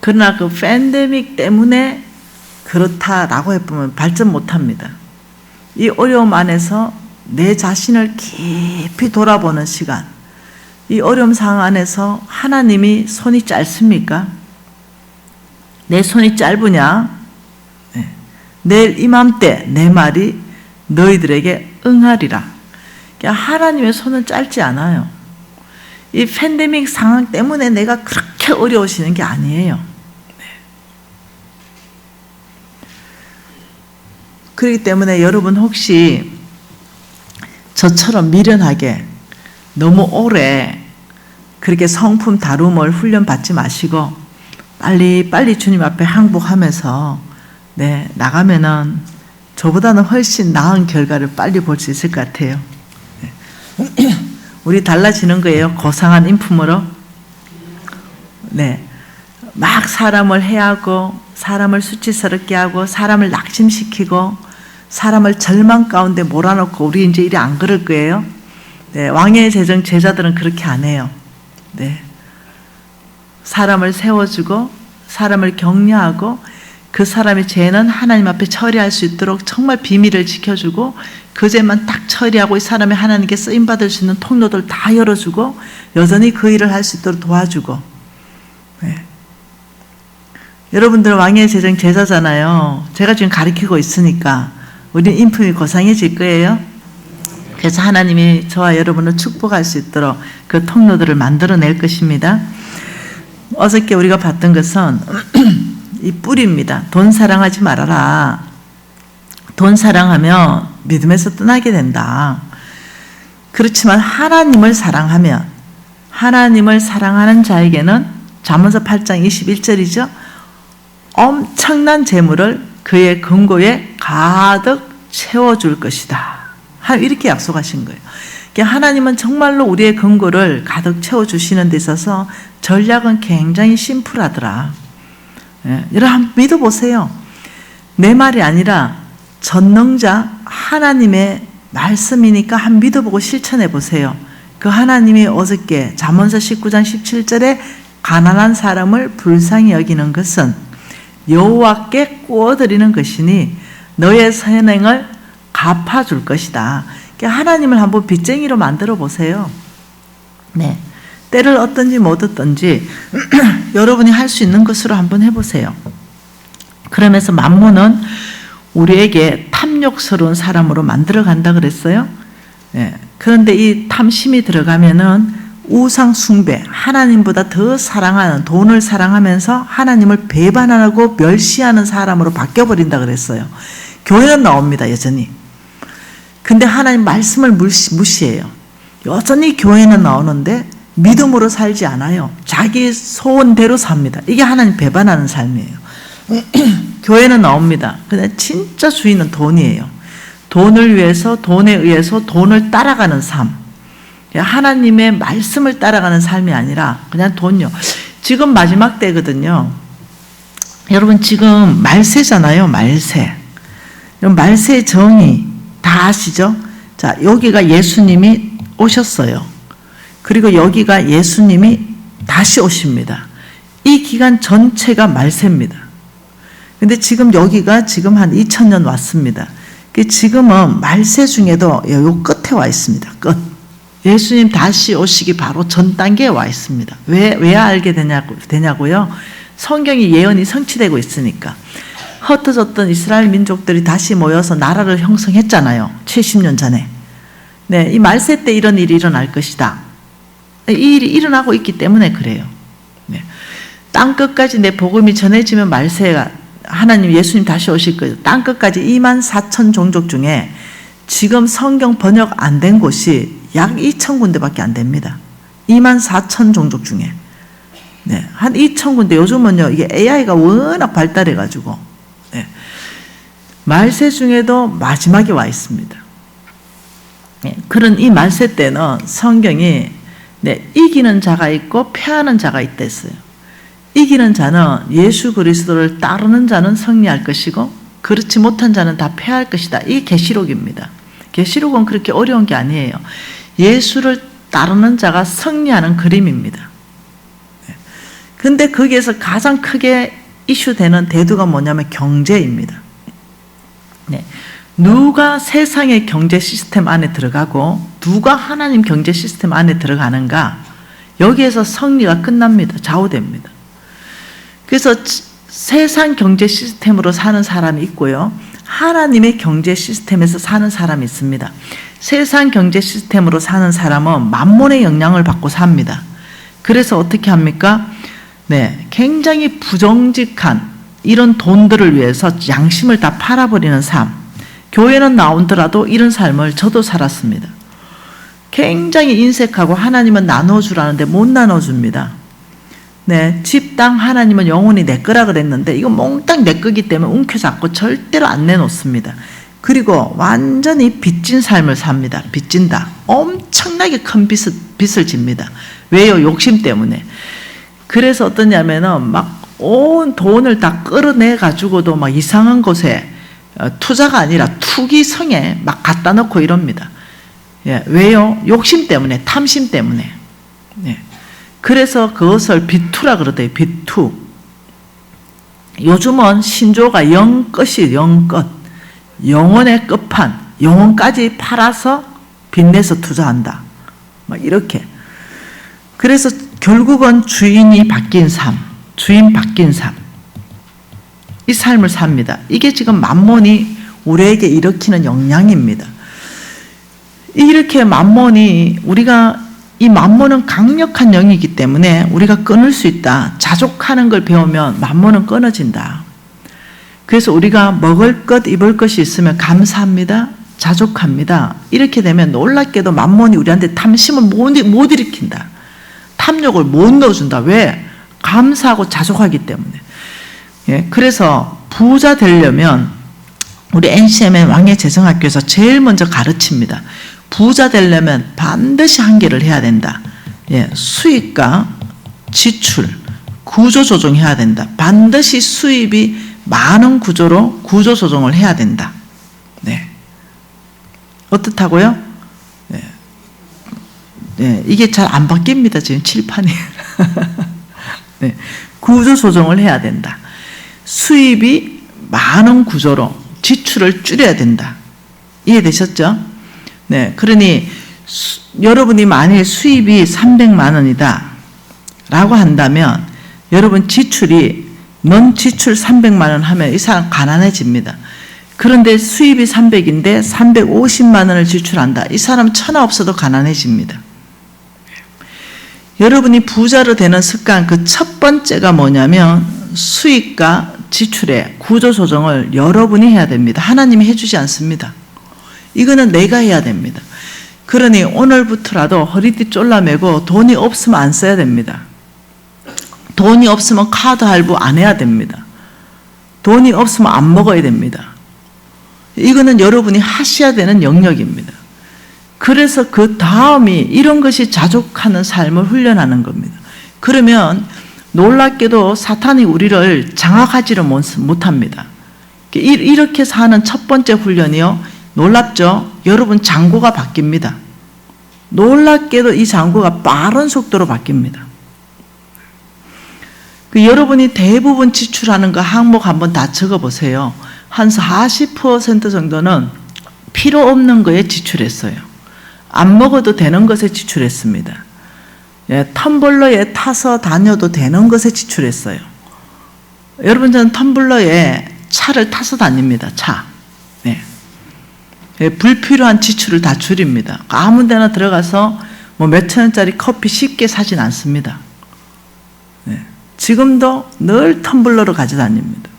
그러나 그 팬데믹 때문에 그렇다라고 해보면 발전 못합니다. 이 어려움 안에서 내 자신을 깊이 돌아보는 시간, 이 어려움 상황 안에서 하나님이 손이 짧습니까? 내 손이 짧으냐? 네. 내일 이맘때 내 말이 너희들에게 응하리라. 하나님의 손은 짧지 않아요. 이 팬데믹 상황 때문에 내가 그렇게 어려우시는 게 아니에요. 네. 그렇기 때문에 여러분 혹시 저처럼 미련하게 너무 오래 그렇게 성품 다룸을 훈련받지 마시고 빨리 주님 앞에 항복하면서 네, 나가면은 저보다는 훨씬 나은 결과를 빨리 볼 수 있을 것 같아요. 네. 우리 달라지는 거예요. 고상한 인품으로. 네. 막 사람을 해하고 사람을 수치스럽게 하고 사람을 낙심시키고 사람을 절망 가운데 몰아넣고 우리 이제 이래 안 그럴 거예요. 네, 왕의 제자들은 그렇게 안 해요. 네. 사람을 세워주고 사람을 격려하고 그 사람의 죄는 하나님 앞에 처리할 수 있도록 정말 비밀을 지켜주고 그 죄만 딱 처리하고 이 사람이 하나님께 쓰임받을 수 있는 통로들 다 열어주고 여전히 그 일을 할 수 있도록 도와주고. 네. 여러분들 왕의 제자잖아요. 제가 지금 가르치고 있으니까 우리는 인품이 고상해질 거예요. 그래서 하나님이 저와 여러분을 축복할 수 있도록 그 통로들을 만들어낼 것입니다. 어저께 우리가 봤던 것은 이 뿌리입니다. 돈 사랑하지 말아라. 돈 사랑하면 믿음에서 떠나게 된다. 그렇지만 하나님을 사랑하면 하나님을 사랑하는 자에게는 잠언서 8장 21절이죠. 엄청난 재물을 그의 금고에 가득 채워줄 것이다. 이렇게 약속하신 거예요. 하나님은 정말로 우리의 금고를 가득 채워주시는 데 있어서 전략은 굉장히 심플하더라. 예, 여러분 한번 믿어보세요. 내 말이 아니라 전능자 하나님의 말씀이니까 한번 믿어보고 실천해 보세요. 그 하나님이 어저께 잠언서 19장 17절에 가난한 사람을 불쌍히 여기는 것은 여호와께 구워드리는 것이니 너의 선행을 갚아줄 것이다. 하나님을 한번 빚쟁이로 만들어 보세요. 네, 때를 얻든지 못 얻든지 여러분이 할 수 있는 것으로 한번 해보세요. 그러면서 만몬은 우리에게 탐욕스러운 사람으로 만들어 간다 그랬어요. 네, 그런데 이 탐심이 들어가면은 우상 숭배, 하나님보다 더 사랑하는, 돈을 사랑하면서 하나님을 배반하고 멸시하는 사람으로 바뀌어버린다 그랬어요. 교회는 나옵니다, 여전히. 근데 하나님 말씀을 무시해요. 여전히 교회는 나오는데 믿음으로 살지 않아요. 자기 소원대로 삽니다. 이게 하나님 배반하는 삶이에요. 교회는 나옵니다. 근데 진짜 주인은 돈이에요. 돈을 위해서, 돈에 의해서 돈을 따라가는 삶. 하나님의 말씀을 따라가는 삶이 아니라 그냥 돈요. 지금 마지막 때거든요. 여러분 지금 말세잖아요. 말세. 말세의 정의 다 아시죠? 자, 여기가 예수님이 오셨어요. 그리고 여기가 예수님이 다시 오십니다. 이 기간 전체가 말세입니다. 근데 지금 여기가 지금 한 2000년 왔습니다. 지금은 말세 중에도 요 끝에 와 있습니다. 끝. 예수님 다시 오시기 바로 전 단계에 와 있습니다. 왜 알게 되냐고요? 성경이 예언이 성취되고 있으니까. 흩어졌던 이스라엘 민족들이 다시 모여서 나라를 형성했잖아요. 70년 전에. 네, 이 말세 때 이런 일이 일어날 것이다. 이 일이 일어나고 있기 때문에 그래요. 네. 땅 끝까지 내 복음이 전해지면 말세가 하나님 예수님 다시 오실 거예요. 땅 끝까지 24,000 종족 중에 지금 성경 번역 안 된 곳이 약 2,000군데밖에 안 됩니다. 24,000 종족 중에. 네, 한 2,000군데. 요즘은요, 이게 AI가 워낙 발달해가지고, 네. 말세 중에도 마지막에 와 있습니다. 네, 그런 이 말세 때는 성경이 네, 이기는 자가 있고 패하는 자가 있다 했어요. 이기는 자는 예수 그리스도를 따르는 자는 승리할 것이고 그렇지 못한 자는 다 패할 것이다. 이게 계시록입니다. 계시록은 그렇게 어려운 게 아니에요. 예수를 따르는 자가 승리하는 그림입니다. 근데 거기에서 가장 크게 이슈되는 대두가 뭐냐면 경제입니다. 네. 누가 세상의 경제 시스템 안에 들어가고 누가 하나님 경제 시스템 안에 들어가는가, 여기에서 승리가 끝납니다. 좌우됩니다. 그래서 세상 경제 시스템으로 사는 사람이 있고요, 하나님의 경제 시스템에서 사는 사람이 있습니다. 세상 경제 시스템으로 사는 사람은 만몬의 영향을 받고 삽니다. 그래서 어떻게 합니까? 네, 굉장히 부정직한 이런 돈들을 위해서 양심을 다 팔아버리는 삶. 교회는 나오더라도 이런 삶을 저도 살았습니다. 굉장히 인색하고 하나님은 나눠주라는데 못 나눠줍니다. 네, 집, 땅 하나님은 영원히 내 거라 그랬는데 이거 몽땅 내 거기 때문에 움켜잡고 절대로 안 내놓습니다. 그리고 완전히 빚진 삶을 삽니다. 빚진다. 엄청나게 큰 빚을 집니다. 왜요? 욕심 때문에. 그래서 어떠냐면은 막 온 돈을 다 끌어내 가지고도 막 이상한 곳에 투자가 아니라 투기성에 막 갖다 놓고 이럽니다. 예, 왜요? 욕심 때문에, 탐심 때문에. 예. 그래서 그것을 비투라 그러대요. 비투. 요즘은 신조가 영끝이 영끝. 영혼의 끝판. 영혼까지 팔아서 빚내서 투자한다. 막 이렇게. 그래서 결국은 주인이 바뀐 삶. 주인 바뀐 삶. 이 삶을 삽니다. 이게 지금 만몬이 우리에게 일으키는 영향입니다. 이렇게 만몬이 우리가 이 만몬은 강력한 영이기 때문에 우리가 끊을 수 있다. 자족하는 걸 배우면 만몬은 끊어진다. 그래서 우리가 먹을 것, 입을 것이 있으면 감사합니다. 자족합니다. 이렇게 되면 놀랍게도 만몬이 우리한테 탐심을 못 일으킨다. 탐욕을 못 넣어준다. 왜? 감사하고 자족하기 때문에. 예, 그래서 부자 되려면 우리 NCMN 왕의 재정학교에서 제일 먼저 가르칩니다. 부자 되려면 반드시 한 개를 해야 된다. 예, 수입과 지출, 구조 조정해야 된다. 반드시 수입이 많은 구조로 구조 조정을 해야 된다. 네. 어떻다고요? 네. 네, 이게 잘 안 바뀝니다. 지금 칠판이. 네, 구조 조정을 해야 된다. 수입이 많은 구조로 지출을 줄여야 된다. 이해되셨죠? 네, 그러니 여러분이 만일 수입이 300만 원이다 라고 한다면 여러분 지출이 넌 지출 300만 원 하면 이 사람 가난해집니다. 그런데 수입이 300인데 350만 원을 지출한다. 이 사람 천하 없어도 가난해집니다. 여러분이 부자로 되는 습관 그 첫 번째가 뭐냐면 수입과 지출의 구조 조정을 여러분이 해야 됩니다. 하나님이 해주지 않습니다. 이거는 내가 해야 됩니다. 그러니 오늘부터라도 허리띠 졸라매고 돈이 없으면 안 써야 됩니다. 돈이 없으면 카드 할부 안 해야 됩니다. 돈이 없으면 안 먹어야 됩니다. 이거는 여러분이 하셔야 되는 영역입니다. 그래서 그 다음이 이런 것이 자족하는 삶을 훈련하는 겁니다. 그러면 놀랍게도 사탄이 우리를 장악하지를 못합니다. 이렇게 사는 첫 번째 훈련이요. 놀랍죠? 여러분 잔고가 바뀝니다. 놀랍게도 이 잔고가 빠른 속도로 바뀝니다. 여러분이 대부분 지출하는 거 항목 한번 다 적어보세요. 한 40% 정도는 필요 없는 거에 지출했어요. 안 먹어도 되는 것에 지출했습니다. 예, 텀블러에 타서 다녀도 되는 것에 지출했어요. 여러분 저는 텀블러에 차를 타서 다닙니다. 차. 네. 예, 불필요한 지출을 다 줄입니다. 아무 데나 들어가서 뭐 몇천 원짜리 커피 쉽게 사진 않습니다. 네. 지금도 늘 텀블러로 가져다닙니다.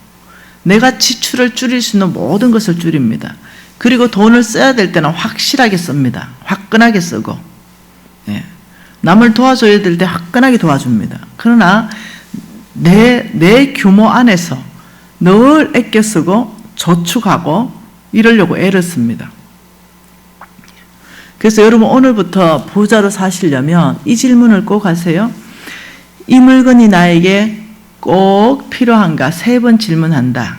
내가 지출을 줄일 수 있는 모든 것을 줄입니다. 그리고 돈을 써야 될 때는 확실하게 씁니다. 화끈하게 쓰고. 네. 남을 도와줘야 될 때 화끈하게 도와줍니다. 그러나 내 규모 안에서 늘 아껴 쓰고 저축하고 이러려고 애를 씁니다. 그래서 여러분 오늘부터 부자로 사시려면 이 질문을 꼭 하세요. 이 물건이 나에게 꼭 필요한가? 3번 질문한다.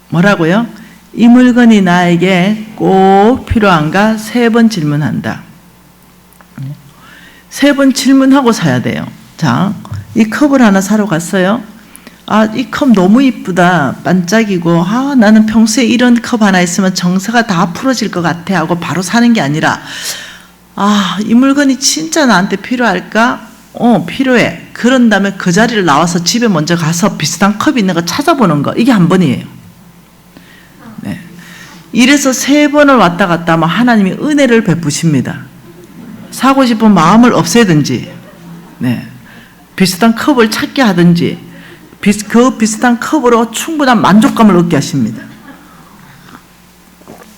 뭐라고요? 이 물건이 나에게 꼭 필요한가? 3번 질문한다. 3번 질문하고 사야 돼요. 자, 이 컵을 하나 사러 갔어요. 아, 이 컵 너무 이쁘다. 반짝이고, 아, 나는 평소에 이런 컵 하나 있으면 정서가 다 풀어질 것 같아 하고 바로 사는 게 아니라, 아, 이 물건이 진짜 나한테 필요할까? 필요해. 그런 다음에 그 자리를 나와서 집에 먼저 가서 비슷한 컵이 있는 거 찾아보는 거. 이게 한 번이에요. 네. 이래서 3번을 왔다 갔다 하면 하나님이 은혜를 베푸십니다. 사고 싶은 마음을 없애든지, 네. 비슷한 컵을 찾게 하든지, 그 비슷한 컵으로 충분한 만족감을 얻게 하십니다.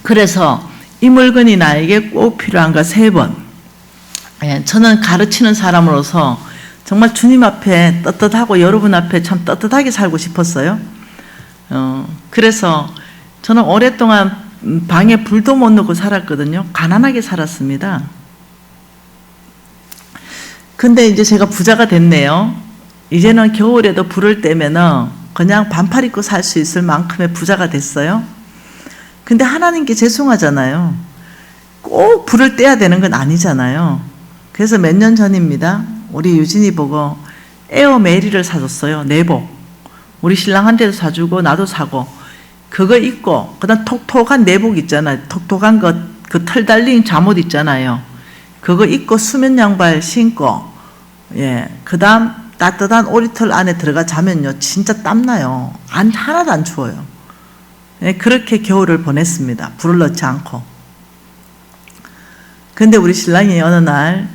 그래서 이 물건이 나에게 꼭 필요한가 3번. 예, 저는 가르치는 사람으로서 정말 주님 앞에 떳떳하고 여러분 앞에 참 떳떳하게 살고 싶었어요. 그래서 저는 오랫동안 방에 불도 못 넣고 살았거든요. 가난하게 살았습니다. 근데 이제 제가 부자가 됐네요. 이제는 겨울에도 불을 떼면은 그냥 반팔 입고 살 수 있을 만큼의 부자가 됐어요. 근데 하나님께 죄송하잖아요. 꼭 불을 떼야 되는 건 아니잖아요. 그래서 몇 년 전입니다. 우리 유진이 보고 에어 메리를 사줬어요. 내복. 우리 신랑한테도 사주고 나도 사고 그거 입고 그다음 톡톡한 내복 있잖아요. 톡톡한 그 털 달린 잠옷 있잖아요. 그거 입고 수면 양발 신고 그다음 따뜻한 오리털 안에 들어가 자면요 진짜 땀나요. 하나도 안 추워요. 그렇게 겨울을 보냈습니다. 불을 넣지 않고. 근데 우리 신랑이 어느 날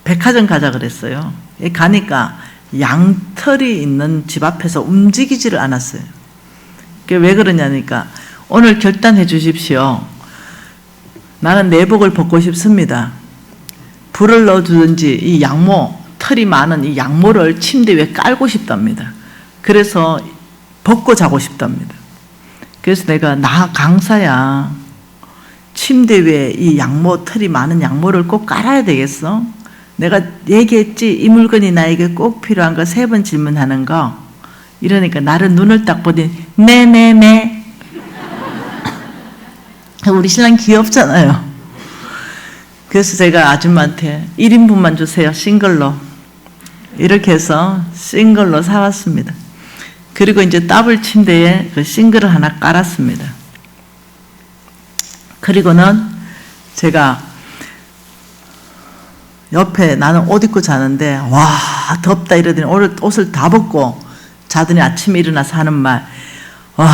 백화점 가자 그랬어요. 가니까 양털이 있는 집 앞에서 움직이지를 않았어요. 왜 그러냐니까 오늘 결단해 주십시오. 나는 내복을 벗고 싶습니다. 불을 넣어주든지 이 양모 털이 많은 이 양모를 침대 위에 깔고 싶답니다. 그래서 벗고 자고 싶답니다. 그래서 내가 나 강사야. 침대 위에 이 양모 털이 많은 양모를 꼭 깔아야 되겠어? 내가 얘기했지 이 물건이 나에게 꼭 필요한 거 3번 질문하는 거. 이러니까 나를 눈을 딱 보더니 네네네. 우리 신랑 귀엽잖아요. 그래서 제가 아줌마한테 1인분만 주세요. 싱글로. 이렇게 해서 싱글로 사왔습니다. 그리고 이제 더블 침대에 그 싱글을 하나 깔았습니다. 그리고는 제가 옆에 나는 옷 입고 자는데 와 덥다 이러더니 옷을 다 벗고 자더니 아침에 일어나서 하는 말 와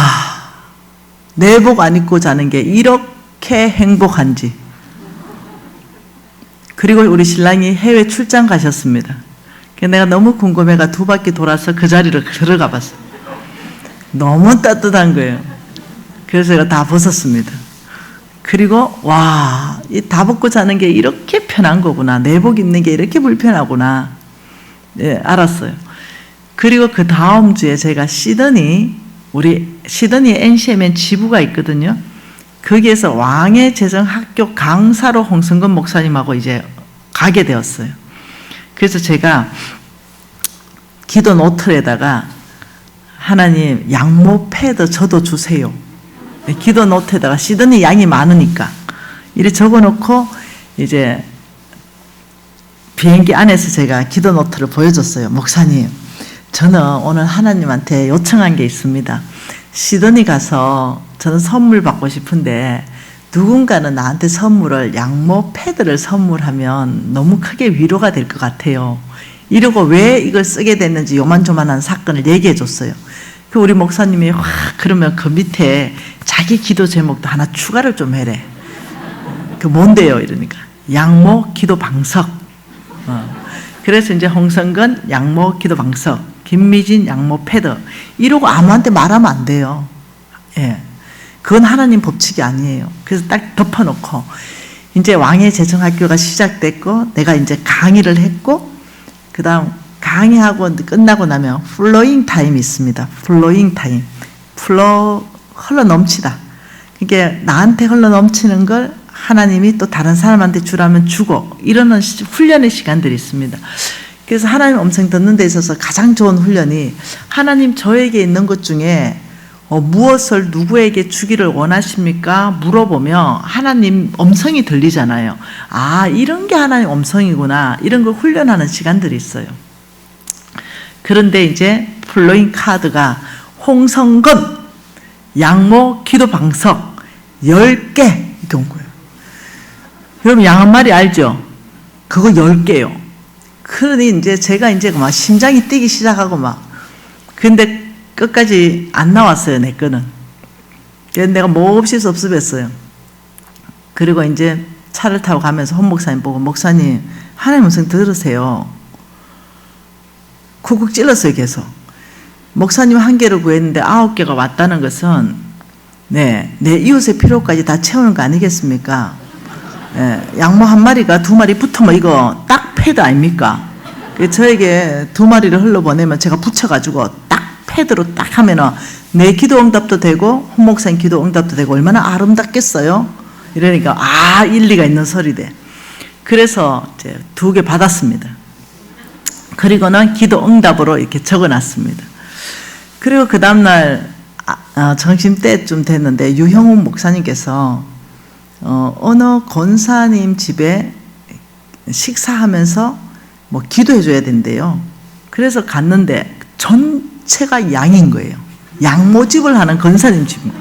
내복 안 입고 자는 게 이렇게 행복한지. 그리고 우리 신랑이 해외 출장 가셨습니다. 내가 너무 궁금해가 2바퀴 돌아서 그 자리를 들어가 봤어요. 너무 따뜻한 거예요. 그래서 제가 다 벗었습니다. 그리고 와, 이 다 벗고 자는 게 이렇게 편한 거구나. 내복 입는 게 이렇게 불편하구나. 알았어요. 그리고 그 다음 주에 제가 우리 시드니 NCMN 지부가 있거든요. 거기에서 왕의 재정학교 강사로 홍성근 목사님하고 이제 가게 되었어요. 그래서 제가 기도 노트에다가 하나님 양모 패드 저도 주세요. 기도 노트에다가 시드니 양이 많으니까 이렇게 적어놓고 이제 비행기 안에서 제가 기도 노트를 보여줬어요. 목사님, 저는 오늘 하나님한테 요청한 게 있습니다. 시드니 가서 저는 선물 받고 싶은데 누군가는 나한테 선물을 양모 패드를 선물하면 너무 크게 위로가 될 것 같아요. 이러고 왜 이걸 쓰게 됐는지 요만조만한 사건을 얘기해 줬어요. 그 우리 목사님이 그러면 그 밑에 자기 기도 제목도 하나 추가를 좀 해래. 그 뭔데요? 이러니까 양모 기도 방석. 그래서 이제 홍성근 양모 기도 방석, 김미진 양모 패드 이러고 아무한테 말하면 안 돼요. 그건 하나님 법칙이 아니에요. 그래서 딱 덮어놓고 이제 왕의 재정학교가 시작됐고 내가 이제 강의를 했고 그 다음 강의하고 끝나고 나면 플로잉 타임이 있습니다. 플로잉 타임. 흘러 넘치다. 그게 나한테 흘러 넘치는 걸 하나님이 또 다른 사람한테 주라면 주고 이러는 훈련의 시간들이 있습니다. 그래서 하나님 음성 듣는 데 있어서 가장 좋은 훈련이 하나님 저에게 있는 것 중에 무엇을 누구에게 주기를 원하십니까? 물어보면 하나님 음성이 들리잖아요. 아, 이런 게 하나님 음성이구나. 이런 걸 훈련하는 시간들이 있어요. 그런데 이제 플로잉 카드가 홍성근 양모 기도 방석 10개 이렇게 온 거예요. 여러분 양 한 마리 알죠? 그거 10개요. 그러니 이제 제가 이제 막 심장이 뛰기 시작하고 막 근데 끝까지 안 나왔어요, 내 거는. 그래서 내가 몹시 섭섭했어요. 그리고 이제 차를 타고 가면서 홍 목사님 보고 목사님 하나님 음성 들으세요. 쿡쿡 찔렀어요, 계속. 목사님 1개를 구했는데 9개가 왔다는 것은 내 이웃의 필요까지 다 채우는 거 아니겠습니까? 양모 한 마리가 2마리 붙으면 이거 딱 패드 아닙니까? 저에게 2마리를 흘러보내면 제가 붙여가지고 딱 패드로 딱 하면은 내 기도 응답도 되고 홍 목사님 기도 응답도 되고 얼마나 아름답겠어요? 이러니까 일리가 있는 소리대. 그래서 이제 2개 받았습니다. 그리고는 기도 응답으로 이렇게 적어놨습니다. 그리고 그 다음날 점심때쯤 됐는데 유형훈 목사님께서 어느 권사님 집에 식사하면서 뭐 기도해 줘야 된대요. 그래서 갔는데 전체가 양인 거예요. 양 모집을 하는 권사님 집입니다.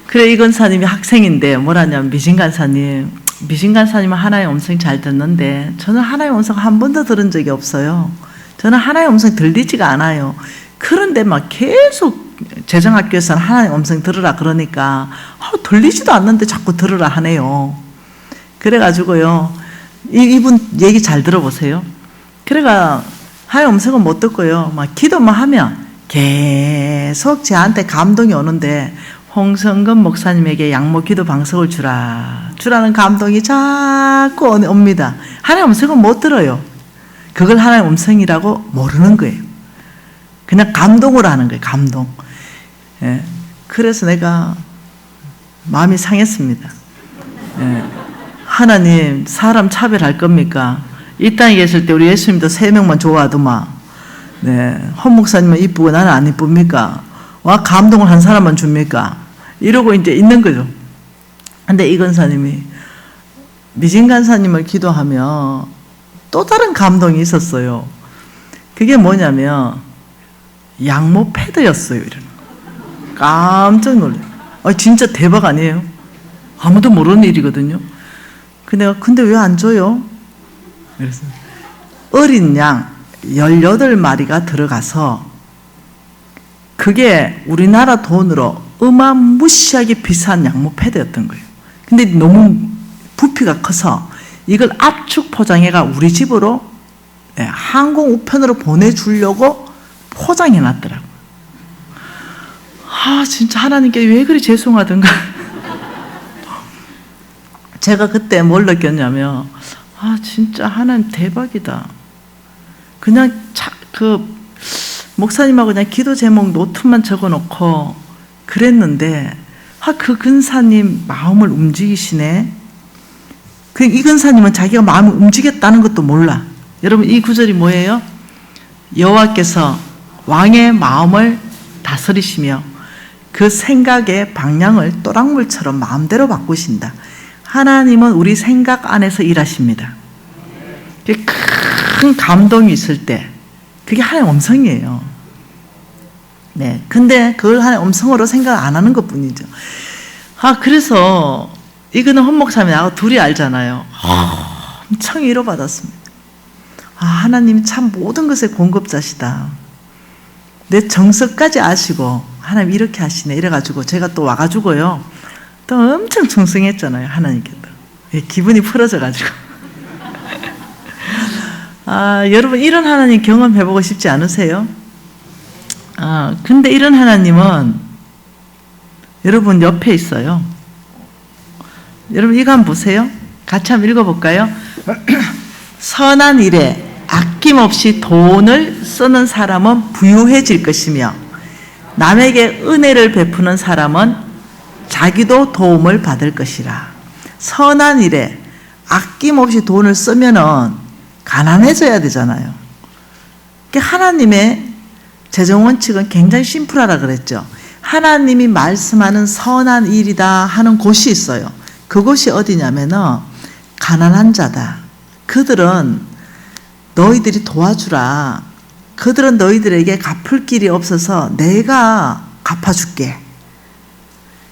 그래 이 권사님이 학생인데 뭐라냐면 미신 간사님은 하나님의 음성 잘 듣는데 저는 하나님의 음성 한 번도 들은 적이 없어요. 저는 하나님의 음성 들리지가 않아요. 그런데 막 계속 재정학교에서는 하나님의 음성 들으라 그러니까 들리지도 않는데 자꾸 들으라 하네요. 그래가지고요 이분 얘기 잘 들어보세요. 그래가 하나님의 음성은 못 듣고요 막 기도만 하면 계속 저한테 감동이 오는데 홍성근 목사님에게 양모 기도 방석을 주라는 감동이 자꾸 옵니다. 하나님의 음성은 못 들어요. 그걸 하나님의 음성이라고 모르는 거예요. 그냥 감동으로 하는 거예요. 감동. 예. 그래서 내가 마음이 상했습니다. 예. 하나님 사람 차별할 겁니까? 이 땅에 계실 때 우리 예수님도 3명만 좋아하더만 네. 헌 목사님은 이쁘고 나는 안 이쁩니까? 와 감동을 한 사람만 줍니까? 이러고 이제 있는 거죠. 근데 이 권사님이 미진 간사님을 기도하며 또 다른 감동이 있었어요. 그게 뭐냐면 양모 패드였어요. 이런 깜짝 놀래요. 진짜 대박 아니에요? 아무도 모르는 일이거든요. 근데 왜 안 줘요? 그래서 어린 양 18마리가 들어가서 그게 우리나라 돈으로 어마무시하게 비싼 양모 패드였던 거예요. 근데 너무 부피가 커서 이걸 압축 포장해가 우리 집으로 항공 우편으로 보내주려고 포장해 놨더라고요. 진짜 하나님께 왜 그리 죄송하던가. 제가 그때 뭘 느꼈냐면 진짜 하나님 대박이다. 그냥 목사님하고 그냥 기도 제목 노트만 적어놓고 그랬는데 그 근사님 마음을 움직이시네. 이 근사님은 자기가 마음을 움직였다는 것도 몰라. 여러분 이 구절이 뭐예요? 여호와께서 왕의 마음을 다스리시며 그 생각의 방향을 또랑물처럼 마음대로 바꾸신다. 하나님은 우리 생각 안에서 일하십니다. 큰 감동이 있을 때 그게 하나님의 음성이에요. 네. 근데 그걸 하나님의 음성으로 생각 안 하는 것 뿐이죠. 그래서 이거는 헌 목사님이 나하고 둘이 알잖아요. 엄청 위로받았습니다. 하나님이 참 모든 것의 공급자시다. 내 정석까지 아시고 하나님 이렇게 하시네. 이래가지고 제가 또 와가지고요. 또 엄청 충성했잖아요. 하나님께 또. 기분이 풀어져가지고. 여러분 이런 하나님 경험해보고 싶지 않으세요? 근데 이런 하나님은 여러분 옆에 있어요. 여러분 이거 한번 보세요. 같이 한번 읽어볼까요? 선한 일에 아낌없이 돈을 쓰는 사람은 부유해질 것이며 남에게 은혜를 베푸는 사람은 자기도 도움을 받을 것이라. 선한 일에 아낌없이 돈을 쓰면은 가난해져야 되잖아요. 하나님의 재정 원칙은 굉장히 심플하라 그랬죠. 하나님이 말씀하는 선한 일이다 하는 곳이 있어요. 그곳이 어디냐면은 가난한 자다. 그들은 너희들이 도와주라. 그들은 너희들에게 갚을 길이 없어서 내가 갚아줄게.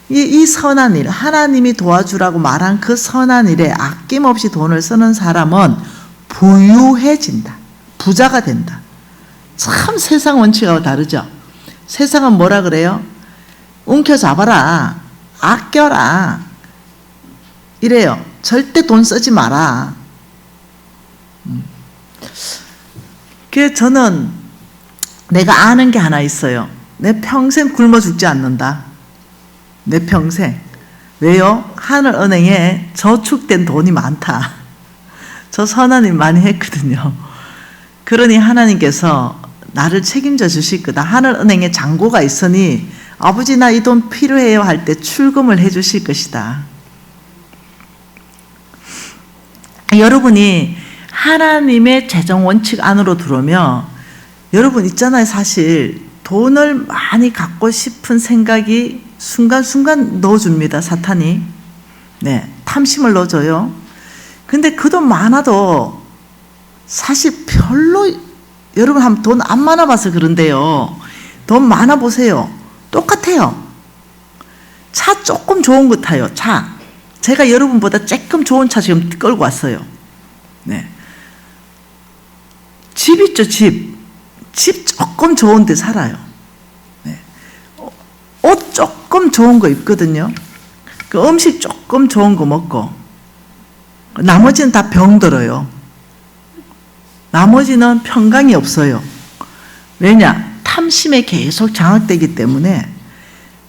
이 선한 일, 하나님이 도와주라고 말한 그 선한 일에 아낌없이 돈을 쓰는 사람은 부유해진다. 부자가 된다. 참 세상 원칙하고 다르죠. 세상은 뭐라 그래요? 움켜잡아라. 아껴라. 이래요. 절대 돈 쓰지 마라. 그래서 저는 내가 아는 게 하나 있어요. 내 평생 굶어 죽지 않는다. 내 평생. 왜요? 하늘은행에 저축된 돈이 많다. 저 선한 일 많이 했거든요. 그러니 하나님께서 나를 책임져 주실 거다. 하늘은행에 잔고가 있으니 아버지 나 이 돈 필요해요 할 때 출금을 해 주실 것이다. 여러분이 하나님의 재정 원칙 안으로 들어오면 여러분 있잖아요. 사실 돈을 많이 갖고 싶은 생각이 순간순간 넣어줍니다. 사탄이. 네, 탐심을 넣어줘요. 근데 그 돈 많아도 사실 별로, 여러분 한번 돈 안 많아봐서 그런데요. 돈 많아 보세요. 똑같아요. 차 조금 좋은 거 타요. 차. 제가 여러분보다 조금 좋은 차 지금 끌고 왔어요. 네. 집 있죠, 집. 집 조금 좋은 데 살아요. 네. 옷 조금 좋은 거 입거든요. 그 음식 조금 좋은 거 먹고. 나머지는 다 병들어요. 나머지는 평강이 없어요. 왜냐? 탐심에 계속 장악되기 때문에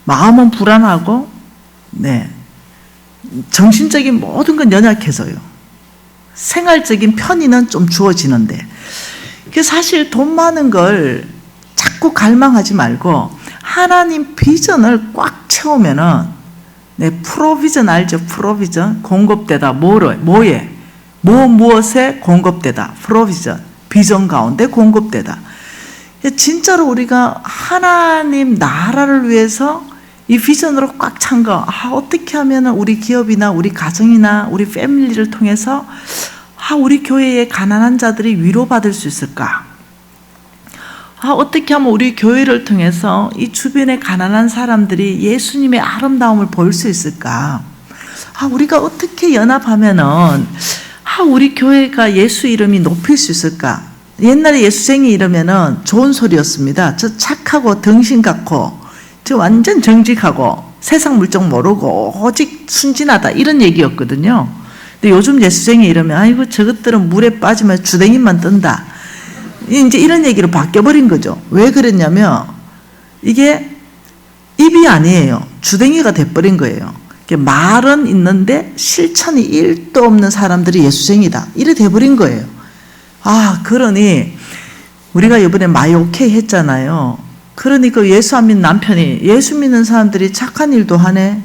마음은 불안하고, 네. 정신적인 모든 건 연약해져요. 생활적인 편의는 좀 주어지는데. 사실 돈 많은 걸 자꾸 갈망하지 말고 하나님 비전을 꽉 채우면은, 네, 프로비전 알죠? 프로비전. 공급되다. 뭐에? 무엇에 공급되다. 프로비전. 비전 가운데 공급되다. 진짜로 우리가 하나님 나라를 위해서 이 비전으로 꽉 찬 거, 어떻게 하면 우리 기업이나 우리 가정이나 우리 패밀리를 통해서 우리 교회의 가난한 자들이 위로받을 수 있을까? 어떻게 하면 우리 교회를 통해서 이 주변의 가난한 사람들이 예수님의 아름다움을 볼 수 있을까? 우리가 어떻게 연합하면은 우리 교회가 예수 이름이 높일 수 있을까? 옛날에 예수쟁이 이러면은 좋은 소리였습니다. 저 착하고 등신 같고 저 완전 정직하고 세상 물정 모르고 오직 순진하다 이런 얘기였거든요. 근데 요즘 예수쟁이 이러면 아이고 저것들은 물에 빠지면 주댕이만 뜬다. 이제 이런 얘기로 바뀌어버린 거죠. 왜 그랬냐면 이게 입이 아니에요. 주댕이가 돼버린 거예요. 말은 있는데 실천이 1도 없는 사람들이 예수쟁이다. 이래 돼버린 거예요. 그러니 우리가 이번에 마이오케이 했잖아요. 그러니 그 예수 안 믿는 남편이 예수 믿는 사람들이 착한 일도 하네.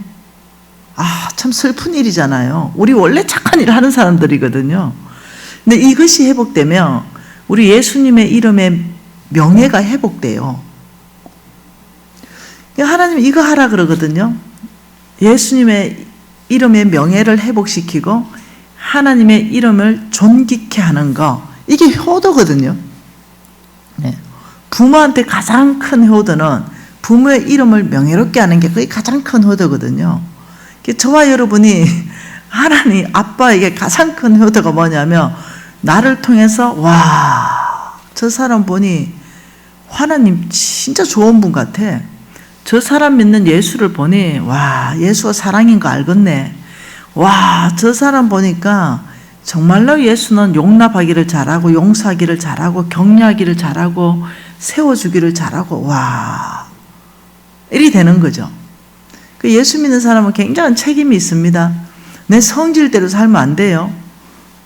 참 슬픈 일이잖아요. 우리 원래 착한 일 하는 사람들이거든요. 근데 이것이 회복되면 우리 예수님의 이름의 명예가 회복돼요. 하나님 이거 하라 그러거든요. 예수님의 이름의 명예를 회복시키고 하나님의 이름을 존귀케 하는 거, 이게 효도거든요. 네. 부모한테 가장 큰 효도는 부모의 이름을 명예롭게 하는 게 그게 가장 큰 효도거든요. 저와 여러분이 하나님 아빠에게 가장 큰 효도가 뭐냐면 나를 통해서 저 사람 보니 하나님 진짜 좋은 분 같아. 저 사람 믿는 예수를 보니 예수가 사랑인 거 알겠네. 저 사람 보니까 정말로 예수는 용납하기를 잘하고 용서하기를 잘하고 격려하기를 잘하고 세워주기를 잘하고 이리 되는 거죠. 예수 믿는 사람은 굉장한 책임이 있습니다. 내 성질대로 살면 안 돼요.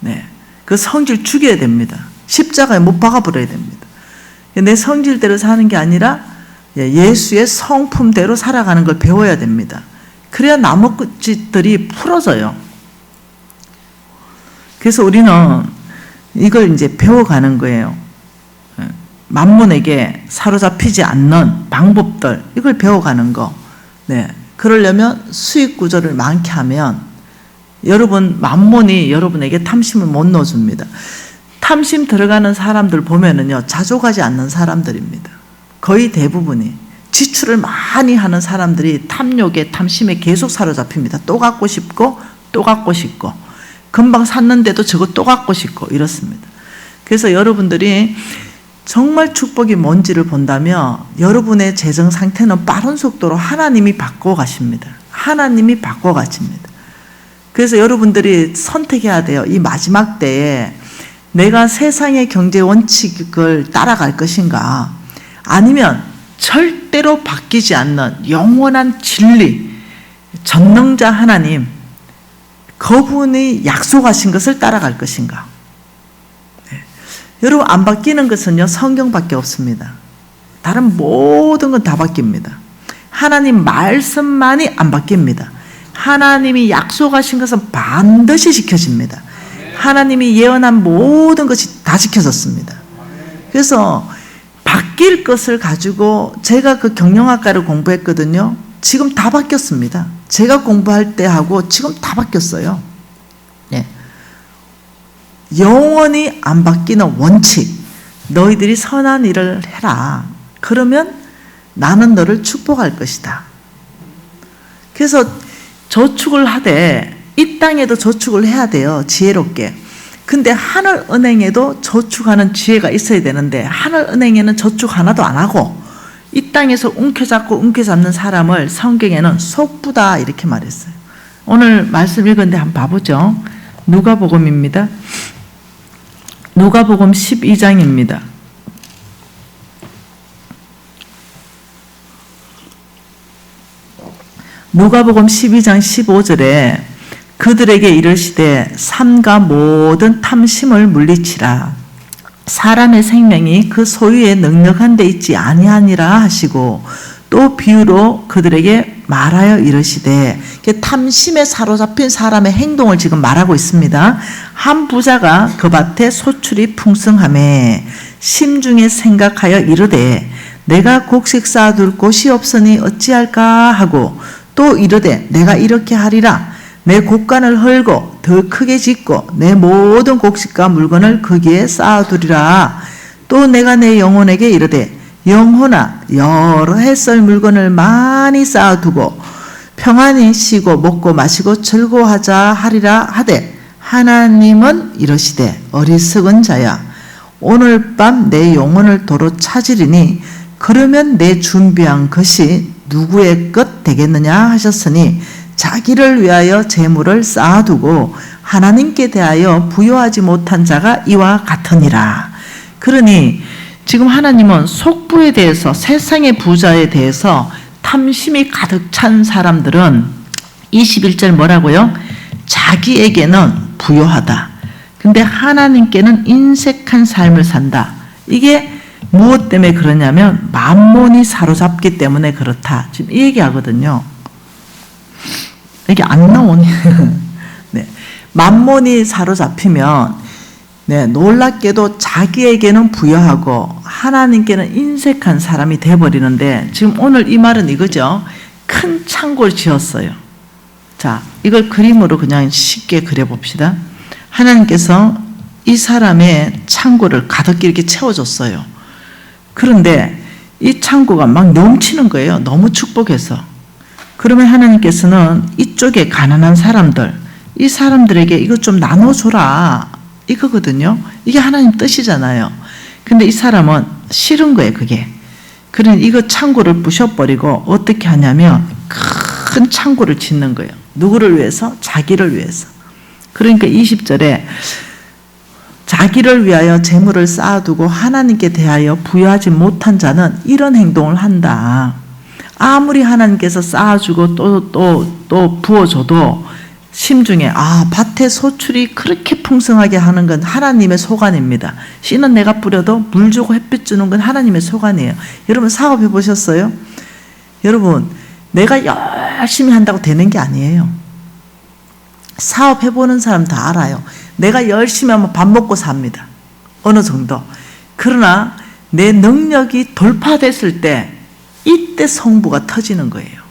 네, 그 성질 죽여야 됩니다. 십자가에 못 박아버려야 됩니다. 내 성질대로 사는 게 아니라 예수의 성품대로 살아가는 걸 배워야 됩니다. 그래야 나머지들이 풀어져요. 그래서 우리는 이걸 이제 배워가는 거예요. 만몬에게 사로잡히지 않는 방법들, 이걸 배워가는 거. 네. 그러려면 수익 구조를 많게 하면 여러분 만몬이 여러분에게 탐심을 못 넣어줍니다. 탐심 들어가는 사람들 보면은요, 자족하지 않는 사람들입니다. 거의 대부분이 지출을 많이 하는 사람들이 탐욕에 탐심에 계속 사로잡힙니다. 또 갖고 싶고 또 갖고 싶고 금방 샀는데도 저거 또 갖고 싶고 이렇습니다. 그래서 여러분들이 정말 축복이 뭔지를 본다면 여러분의 재정 상태는 빠른 속도로 하나님이 바꿔가십니다. 하나님이 바꿔가십니다. 그래서 여러분들이 선택해야 돼요. 이 마지막 때에 내가 세상의 경제 원칙을 따라갈 것인가, 아니면 절대로 바뀌지 않는 영원한 진리, 전능자 하나님, 그분이 약속하신 것을 따라갈 것인가. 네. 여러분, 안 바뀌는 것은요, 성경밖에 없습니다. 다른 모든 건 다 바뀝니다. 하나님 말씀만이 안 바뀝니다. 하나님이 약속하신 것은 반드시 지켜집니다. 하나님이 예언한 모든 것이 다 지켜졌습니다. 그래서 바뀔 것을 가지고 제가 그 경영학과를 공부했거든요. 지금 다 바뀌었습니다. 제가 공부할 때 하고 지금 다 바뀌었어요. 네. 영원히 안 바뀌는 원칙. 너희들이 선한 일을 해라. 그러면 나는 너를 축복할 것이다. 그래서 저축을 하되 이 땅에도 저축을 해야 돼요. 지혜롭게. 근데 하늘은행에도 저축하는 지혜가 있어야 되는데 하늘은행에는 저축 하나도 안 하고 이 땅에서 움켜잡고 움켜잡는 사람을 성경에는 속부다 이렇게 말했어요. 오늘 말씀 읽었는데 한번 봐보죠. 누가복음입니다. 누가복음 12장입니다. 누가복음 12장 15절에 그들에게 이르시되 삼가 모든 탐심을 물리치라. 사람의 생명이 그 소유에 넉넉한 데 있지 아니하니라 하시고 또 비유로 그들에게 말하여 이르시되 탐심에 사로잡힌 사람의 행동을 지금 말하고 있습니다. 한 부자가 그 밭에 소출이 풍성하매 심중에 생각하여 이르되 내가 곡식 쌓아둘 곳이 없으니 어찌할까 하고 또 이르되 내가 이렇게 하리라. 내 곡간을 헐고 더 크게 짓고 내 모든 곡식과 물건을 거기에 쌓아두리라. 또 내가 내 영혼에게 이르되 영혼아 여러 해 쓸 물건을 많이 쌓아두고 평안히 쉬고 먹고 마시고 즐거워하자 하리라 하되 하나님은 이러시되 어리석은 자야 오늘 밤 내 영혼을 도로 찾으리니 그러면 내 준비한 것이 누구의 것 되겠느냐 하셨으니 자기를 위하여 재물을 쌓아두고 하나님께 대하여 부여하지 못한 자가 이와 같으니라. 그러니 지금 하나님은 속부에 대해서 세상의 부자에 대해서 탐심이 가득 찬 사람들은 21절 뭐라고요? 자기에게는 부여하다. 근데 하나님께는 인색한 삶을 산다. 이게 무엇 때문에 그러냐면 만몬이 사로잡기 때문에 그렇다. 지금 이 얘기하거든요. 이게 안 나오네. 네. 만몬이 사로잡히면 네, 놀랍게도 자기에게는 부여하고 하나님께는 인색한 사람이 돼버리는데 지금 오늘 이 말은 이거죠. 큰 창고를 지었어요. 자, 이걸 그림으로 그냥 쉽게 그려봅시다. 하나님께서 이 사람의 창고를 가득히 이렇게 채워줬어요. 그런데 이 창고가 막 넘치는 거예요. 너무 축복해서. 그러면 하나님께서는 이쪽에 가난한 사람들, 이 사람들에게 이것 좀 나눠줘라. 이거거든요. 이게 하나님 뜻이잖아요. 근데 이 사람은 싫은 거예요, 그게. 그러니 이거 창고를 부셔버리고 어떻게 하냐면 큰 창고를 짓는 거예요. 누구를 위해서? 자기를 위해서. 그러니까 20절에 자기를 위하여 재물을 쌓아두고 하나님께 대하여 부여하지 못한 자는 이런 행동을 한다. 아무리 하나님께서 쌓아주고 또 부어줘도 심중에 밭에 소출이 그렇게 풍성하게 하는 건 하나님의 소관입니다. 씨는 내가 뿌려도 물 주고 햇빛 주는 건 하나님의 소관이에요. 여러분 사업해 보셨어요? 여러분 내가 열심히 한다고 되는 게 아니에요. 사업해보는 사람 다 알아요. 내가 열심히 하면 밥 먹고 삽니다. 어느 정도. 그러나 내 능력이 돌파됐을 때 이때 성부가 터지는 거예요.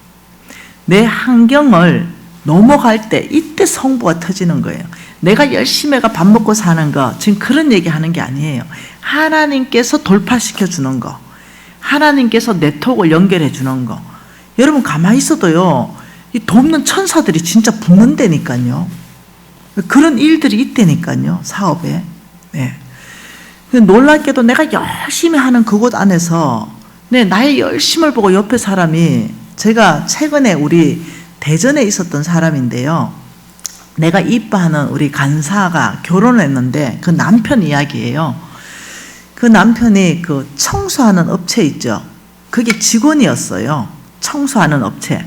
내 환경을 넘어갈 때 이때 성부가 터지는 거예요. 내가 열심히 해가 밥 먹고 사는 거 지금 그런 얘기 하는 게 아니에요. 하나님께서 돌파시켜 주는 거, 하나님께서 네트워크를 연결해 주는 거. 여러분 가만히 있어도요 이 돕는 천사들이 진짜 붙는다니까요. 그런 일들이 있다니까요. 사업에. 네. 놀랍게도 내가 열심히 하는 그곳 안에서 나의 열심을 보고 옆에 사람이, 제가 최근에 우리 대전에 있었던 사람인데요. 내가 이뻐하는 우리 간사가 결혼을 했는데 그 남편 이야기예요. 그 남편이 그 청소하는 업체 있죠. 그게 직원이었어요. 청소하는 업체.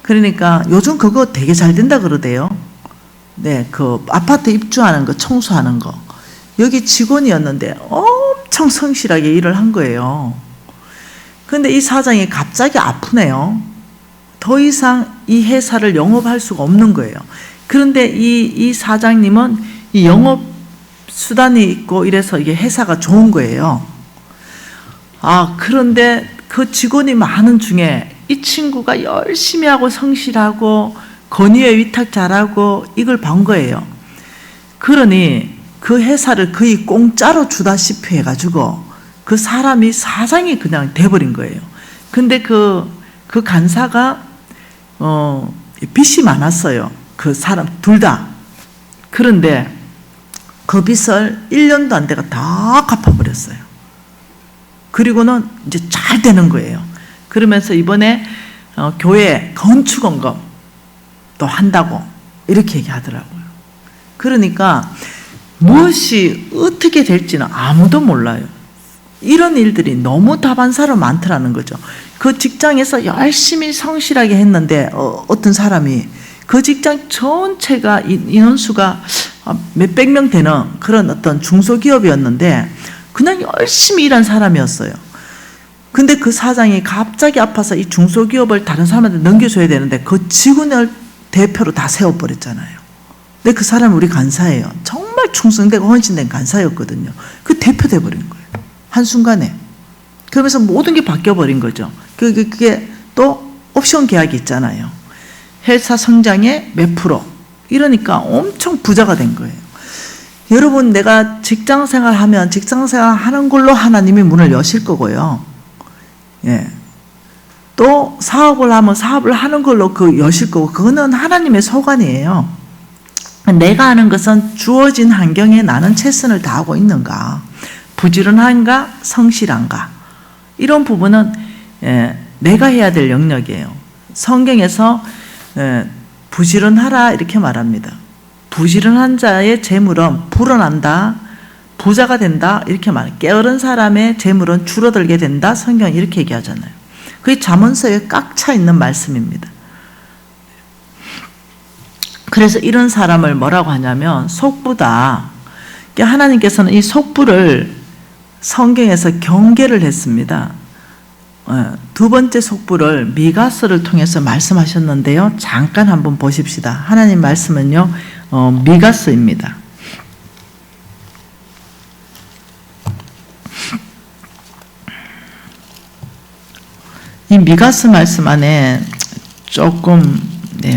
그러니까 요즘 그거 되게 잘 된다 그러대요. 네, 그 아파트 입주하는 거, 청소하는 거. 여기 직원이었는데 엄청 성실하게 일을 한 거예요. 근데 이 사장이 갑자기 아프네요. 더 이상 이 회사를 영업할 수가 없는 거예요. 그런데 이 사장님은 이 영업 수단이 있고 이래서 이게 회사가 좋은 거예요. 그런데 그 직원이 많은 중에 이 친구가 열심히 하고 성실하고 건의에 위탁 잘하고 이걸 본 거예요. 그러니 그 회사를 거의 공짜로 주다시피 해가지고 그 사람이 사장이 그냥 돼버린 거예요. 근데 그 간사가 빚이 많았어요. 그 사람 둘 다. 그런데 그 빚을 1년도 안 돼가 다 갚아버렸어요. 그리고는 이제 잘 되는 거예요. 그러면서 이번에 교회 건축원금 또 한다고 이렇게 얘기하더라고요. 그러니까 무엇이 어떻게 될지는 아무도 몰라요. 이런 일들이 너무 다반사로 많더라는 거죠. 그 직장에서 열심히 성실하게 했는데 어떤 사람이 그 직장 전체가 인원수가 몇백 명 되는 그런 어떤 중소기업이었는데 그냥 열심히 일한 사람이었어요. 근데 그 사장이 갑자기 아파서 이 중소기업을 다른 사람한테 넘겨줘야 되는데 그 직원을 대표로 다 세워버렸잖아요. 근데 그 사람은 우리 간사예요. 정말 충성되고 헌신된 간사였거든요. 그 대표 돼버린 거예요. 한순간에. 그러면서 모든 게 바뀌어버린 거죠. 그게 또 옵션 계약이 있잖아요. 회사 성장의 몇 프로. 이러니까 엄청 부자가 된 거예요. 여러분, 내가 직장생활 하면 직장생활 하는 걸로 하나님이 문을 여실 거고요. 예. 또 사업을 하면 사업을 하는 걸로 여실 거고, 그거는 하나님의 소관이에요. 내가 하는 것은 주어진 환경에 나는 최선을 다하고 있는가, 부지런한가, 성실한가, 이런 부분은 내가 해야 될 영역이에요. 성경에서 부지런하라 이렇게 말합니다. 부지런한 자의 재물은 불어난다, 부자가 된다 이렇게 말해요. 게으른 사람의 재물은 줄어들게 된다, 성경은 이렇게 얘기하잖아요. 그게 잠언서에 꽉 차 있는 말씀입니다. 그래서 이런 사람을 뭐라고 하냐면 속부다. 하나님께서는 이 속부를 성경에서 경계를 했습니다. 두 번째 속부를 미가서를 통해서 말씀하셨는데요. 잠깐 한번 보십시다. 하나님 말씀은요, 미가서입니다. 이 미가서 말씀 안에 조금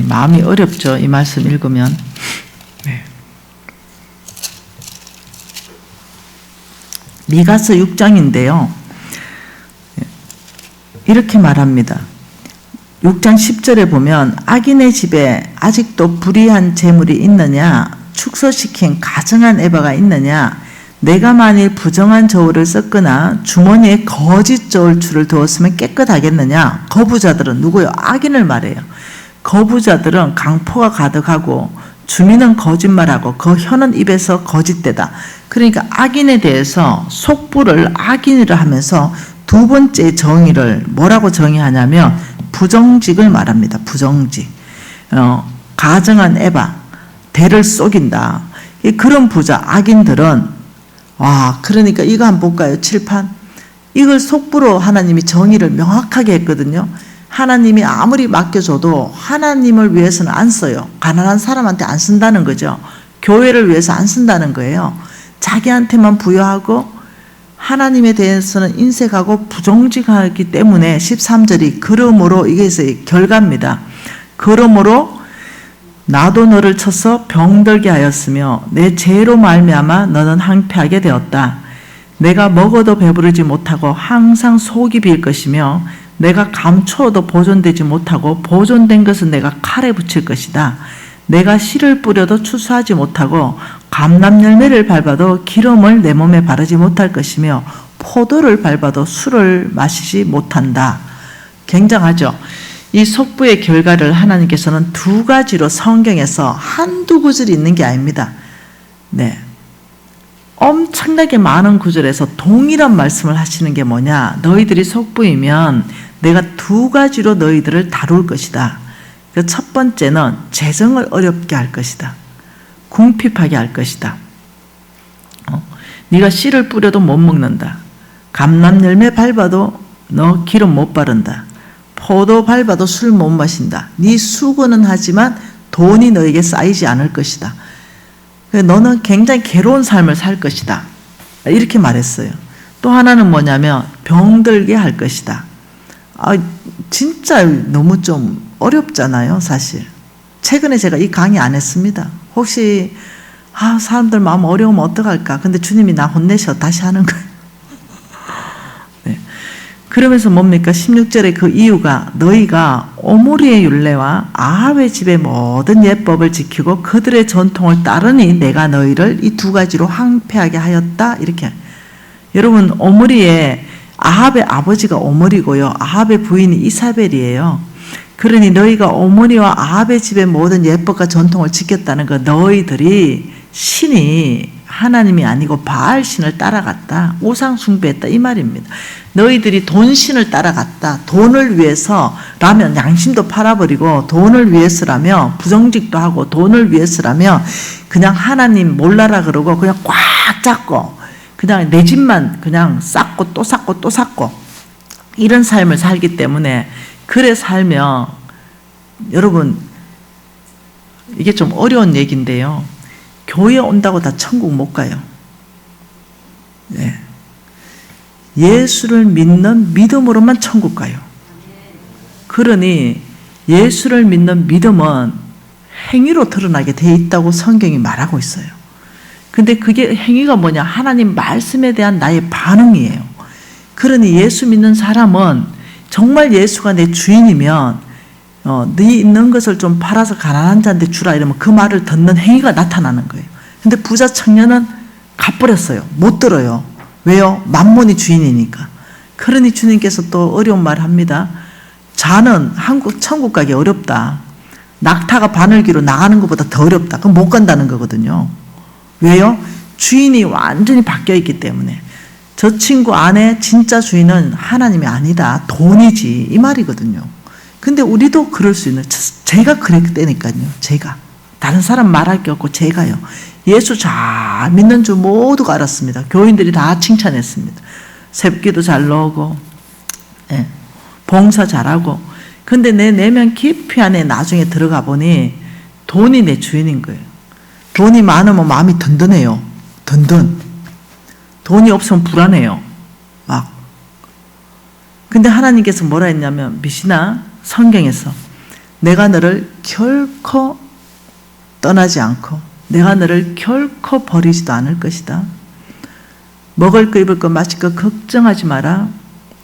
마음이 어렵죠. 이 말씀 읽으면. 미가서 6장인데요. 이렇게 말합니다. 6장 10절에 보면 악인의 집에 아직도 불의한 재물이 있느냐, 축소시킨 가증한 에바가 있느냐, 내가 만일 부정한 저울을 썼거나 주머니에 거짓 저울추를 두었으면 깨끗하겠느냐. 거부자들은 누구요? 악인을 말해요. 거부자들은 강포가 가득하고 주민은 거짓말하고 그 혀는 입에서 거짓되다. 그러니까 악인에 대해서 속부를 악인이라 하면서 두 번째 정의를 뭐라고 정의하냐면 부정직을 말합니다. 부정직. 가증한 에바, 대를 속인다. 그런 부자, 악인들은 그러니까 이거 한번 볼까요? 칠판. 이걸 속부로 하나님이 정의를 명확하게 했거든요. 하나님이 아무리 맡겨줘도 하나님을 위해서는 안 써요. 가난한 사람한테 안 쓴다는 거죠. 교회를 위해서 안 쓴다는 거예요. 자기한테만 부여하고 하나님에 대해서는 인색하고 부정직하기 때문에 13절이 그러므로 이게 결과입니다. 그러므로 나도 너를 쳐서 병들게 하였으며 내 죄로 말미암아 너는 항폐하게 되었다. 내가 먹어도 배부르지 못하고 항상 속이 빌 것이며 내가 감추어도 보존되지 못하고 보존된 것은 내가 칼에 붙일 것이다. 내가 씨를 뿌려도 추수하지 못하고 감람 열매를 밟아도 기름을 내 몸에 바르지 못할 것이며 포도를 밟아도 술을 마시지 못한다. 굉장하죠. 이 속부의 결과를 하나님께서는 두 가지로 성경에서 한두 구절이 있는 게 아닙니다. 엄청나게 많은 구절에서 동일한 말씀을 하시는 게 뭐냐. 너희들이 속부이면 내가 두 가지로 너희들을 다룰 것이다. 첫 번째는 재정을 어렵게 할 것이다. 궁핍하게 할 것이다. 네가 씨를 뿌려도 못 먹는다. 감람 열매 밟아도 너 기름 못 바른다. 포도 밟아도 술 못 마신다. 네 수고는 하지만 돈이 너에게 쌓이지 않을 것이다. 너는 굉장히 괴로운 삶을 살 것이다. 이렇게 말했어요. 또 하나는 뭐냐면 병들게 할 것이다. 진짜 너무 좀 어렵잖아요, 사실. 최근에 제가 이 강의 안 했습니다. 혹시 사람들 마음 어려우면 어떡할까? 근데 주님이 나 혼내셔. 다시 하는 거예요. 네. 그러면서 뭡니까? 16절에 그 이유가 너희가 오므리의 율례와 아합의 집의 모든 예법을 지키고 그들의 전통을 따르니 내가 너희를 이 두 가지로 황폐하게 하였다. 이렇게. 여러분, 오므리의 아합의 아버지가 오므리고요. 아합의 부인이 이사벨이에요. 그러니 너희가 오므리와 아합의 집의 모든 예법과 전통을 지켰다는 거, 너희들이 신이 하나님이 아니고 바알 신을 따라갔다. 우상 숭배했다. 이 말입니다. 너희들이 돈신을 따라갔다. 돈을 위해서라면 양심도 팔아버리고 돈을 위해서라면 부정직도 하고 돈을 위해서라면 그냥 하나님 몰라라 그러고 그냥 꽉 잡고 그냥 내 집만 그냥 쌓고 또 쌓고 또 쌓고 이런 삶을 살기 때문에 그래 살면 여러분 이게 좀 어려운 얘기인데요. 교회 온다고 다 천국 못 가요. 네. 예수를 믿는 믿음으로만 천국 가요. 그러니 예수를 믿는 믿음은 행위로 드러나게 돼 있다고 성경이 말하고 있어요. 근데 그게 행위가 뭐냐? 하나님 말씀에 대한 나의 반응이에요. 그러니 예수 믿는 사람은 정말 예수가 내 주인이면 네 있는 것을 좀 팔아서 가난한 자한테 주라 이러면 그 말을 듣는 행위가 나타나는 거예요. 근데 부자 청년은 갚버렸어요. 못 들어요. 왜요? 만몬이 주인이니까. 그러니 주님께서 또 어려운 말 합니다. 자는 천국 가기 어렵다. 낙타가 바늘기로 나가는 것보다 더 어렵다. 그럼 못 간다는 거거든요. 왜요? 주인이 완전히 바뀌어 있기 때문에. 저 친구 안에 진짜 주인은 하나님이 아니다. 돈이지. 이 말이거든요. 근데 우리도 그럴 수 있는, 제가 그랬다니까요. 제가. 다른 사람 말할 게 없고 제가요. 예수 잘 믿는 줄 모두가 알았습니다. 교인들이 다 칭찬했습니다. 새끼도 잘 나오고, 예, 봉사 잘하고. 근데 내 내면 깊이 안에 나중에 들어가 보니 돈이 내 주인인 거예요. 돈이 많으면 마음이 든든해요. 든든. 돈이 없으면 불안해요. 막. 근데 하나님께서 뭐라 했냐면, 미시나 성경에서 내가 너를 결코 떠나지 않고 내가 너를 결코 버리지도 않을 것이다. 먹을 거 입을 거 마실 거 걱정하지 마라.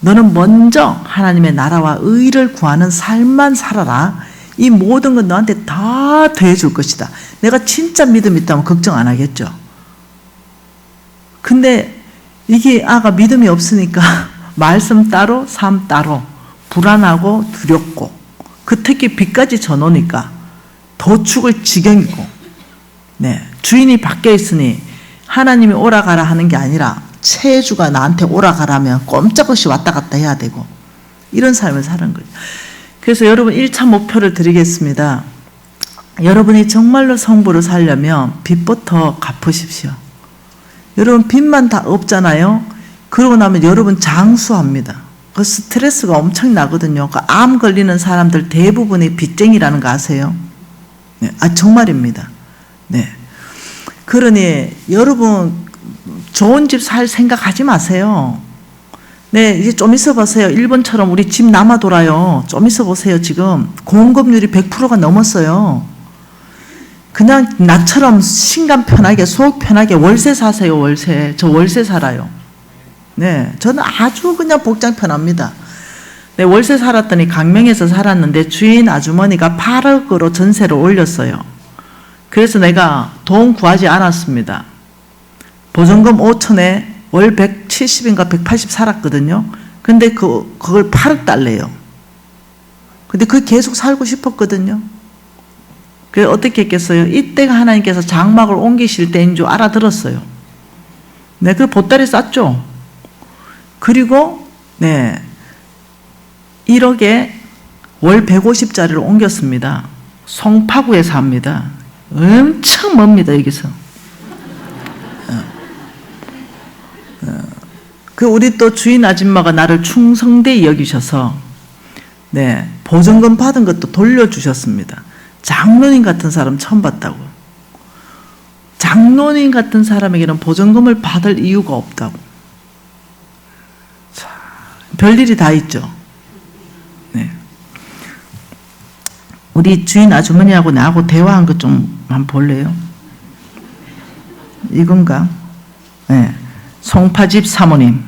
너는 먼저 하나님의 나라와 의를 구하는 삶만 살아라. 이 모든 건 너한테 다 더해줄 것이다. 내가 진짜 믿음이 있다면 걱정 안 하겠죠. 근데 이게 믿음이 없으니까 말씀 따로 삶 따로 불안하고 두렵고 그 특히 빚까지 져놓으니까 더 죽을 지경이고, 네, 주인이 바뀌어 있으니 하나님이 오라가라 하는 게 아니라 체주가 나한테 오라가라면 꼼짝없이 왔다 갔다 해야 되고 이런 삶을 사는 거죠. 그래서 여러분 1차 목표를 드리겠습니다. 여러분이 정말로 성부를 살려면 빚부터 갚으십시오. 여러분 빚만 다 없잖아요. 그러고 나면 여러분 장수합니다. 그 스트레스가 엄청 나거든요. 그 암 걸리는 사람들 대부분이 빚쟁이라는 거 아세요? 네, 정말입니다. 네. 그러니 여러분 좋은 집 살 생각하지 마세요. 네, 이제 좀 있어 보세요. 일본처럼 우리 집 남아 돌아요. 좀 있어 보세요. 지금 공급률이 100%가 넘었어요. 그냥 나처럼 신간 편하게 속 편하게 월세 사세요. 월세. 저 월세 살아요. 네, 저는 아주 그냥 복장 편합니다. 네, 월세 살았더니 강명에서 살았는데 주인 아주머니가 8억으로 전세를 올렸어요. 그래서 내가 돈 구하지 않았습니다. 보증금 5천에 월 170인가 180 살았거든요. 근데 그걸 8억 달래요. 근데 그게 계속 살고 싶었거든요. 그래서 어떻게 했겠어요? 이때가 하나님께서 장막을 옮기실 때인 줄 알아들었어요. 네, 그 보따리 쌌죠. 그리고 네, 1억에 월 150짜리를 옮겼습니다. 송파구에 삽니다. 엄청 멉니다, 여기서. 그 우리 또 주인 아줌마가 나를 충성되이 여기셔서 네, 보증금 받은 것도 돌려주셨습니다. 장로님 같은 사람 처음 봤다고. 장로님 같은 사람에게는 보증금을 받을 이유가 없다고. 자, 별일이 다 있죠. 네. 우리 주인 아주머니하고 나하고 대화한 것 좀 한번 볼래요? 이건가? 네. 송파집 사모님,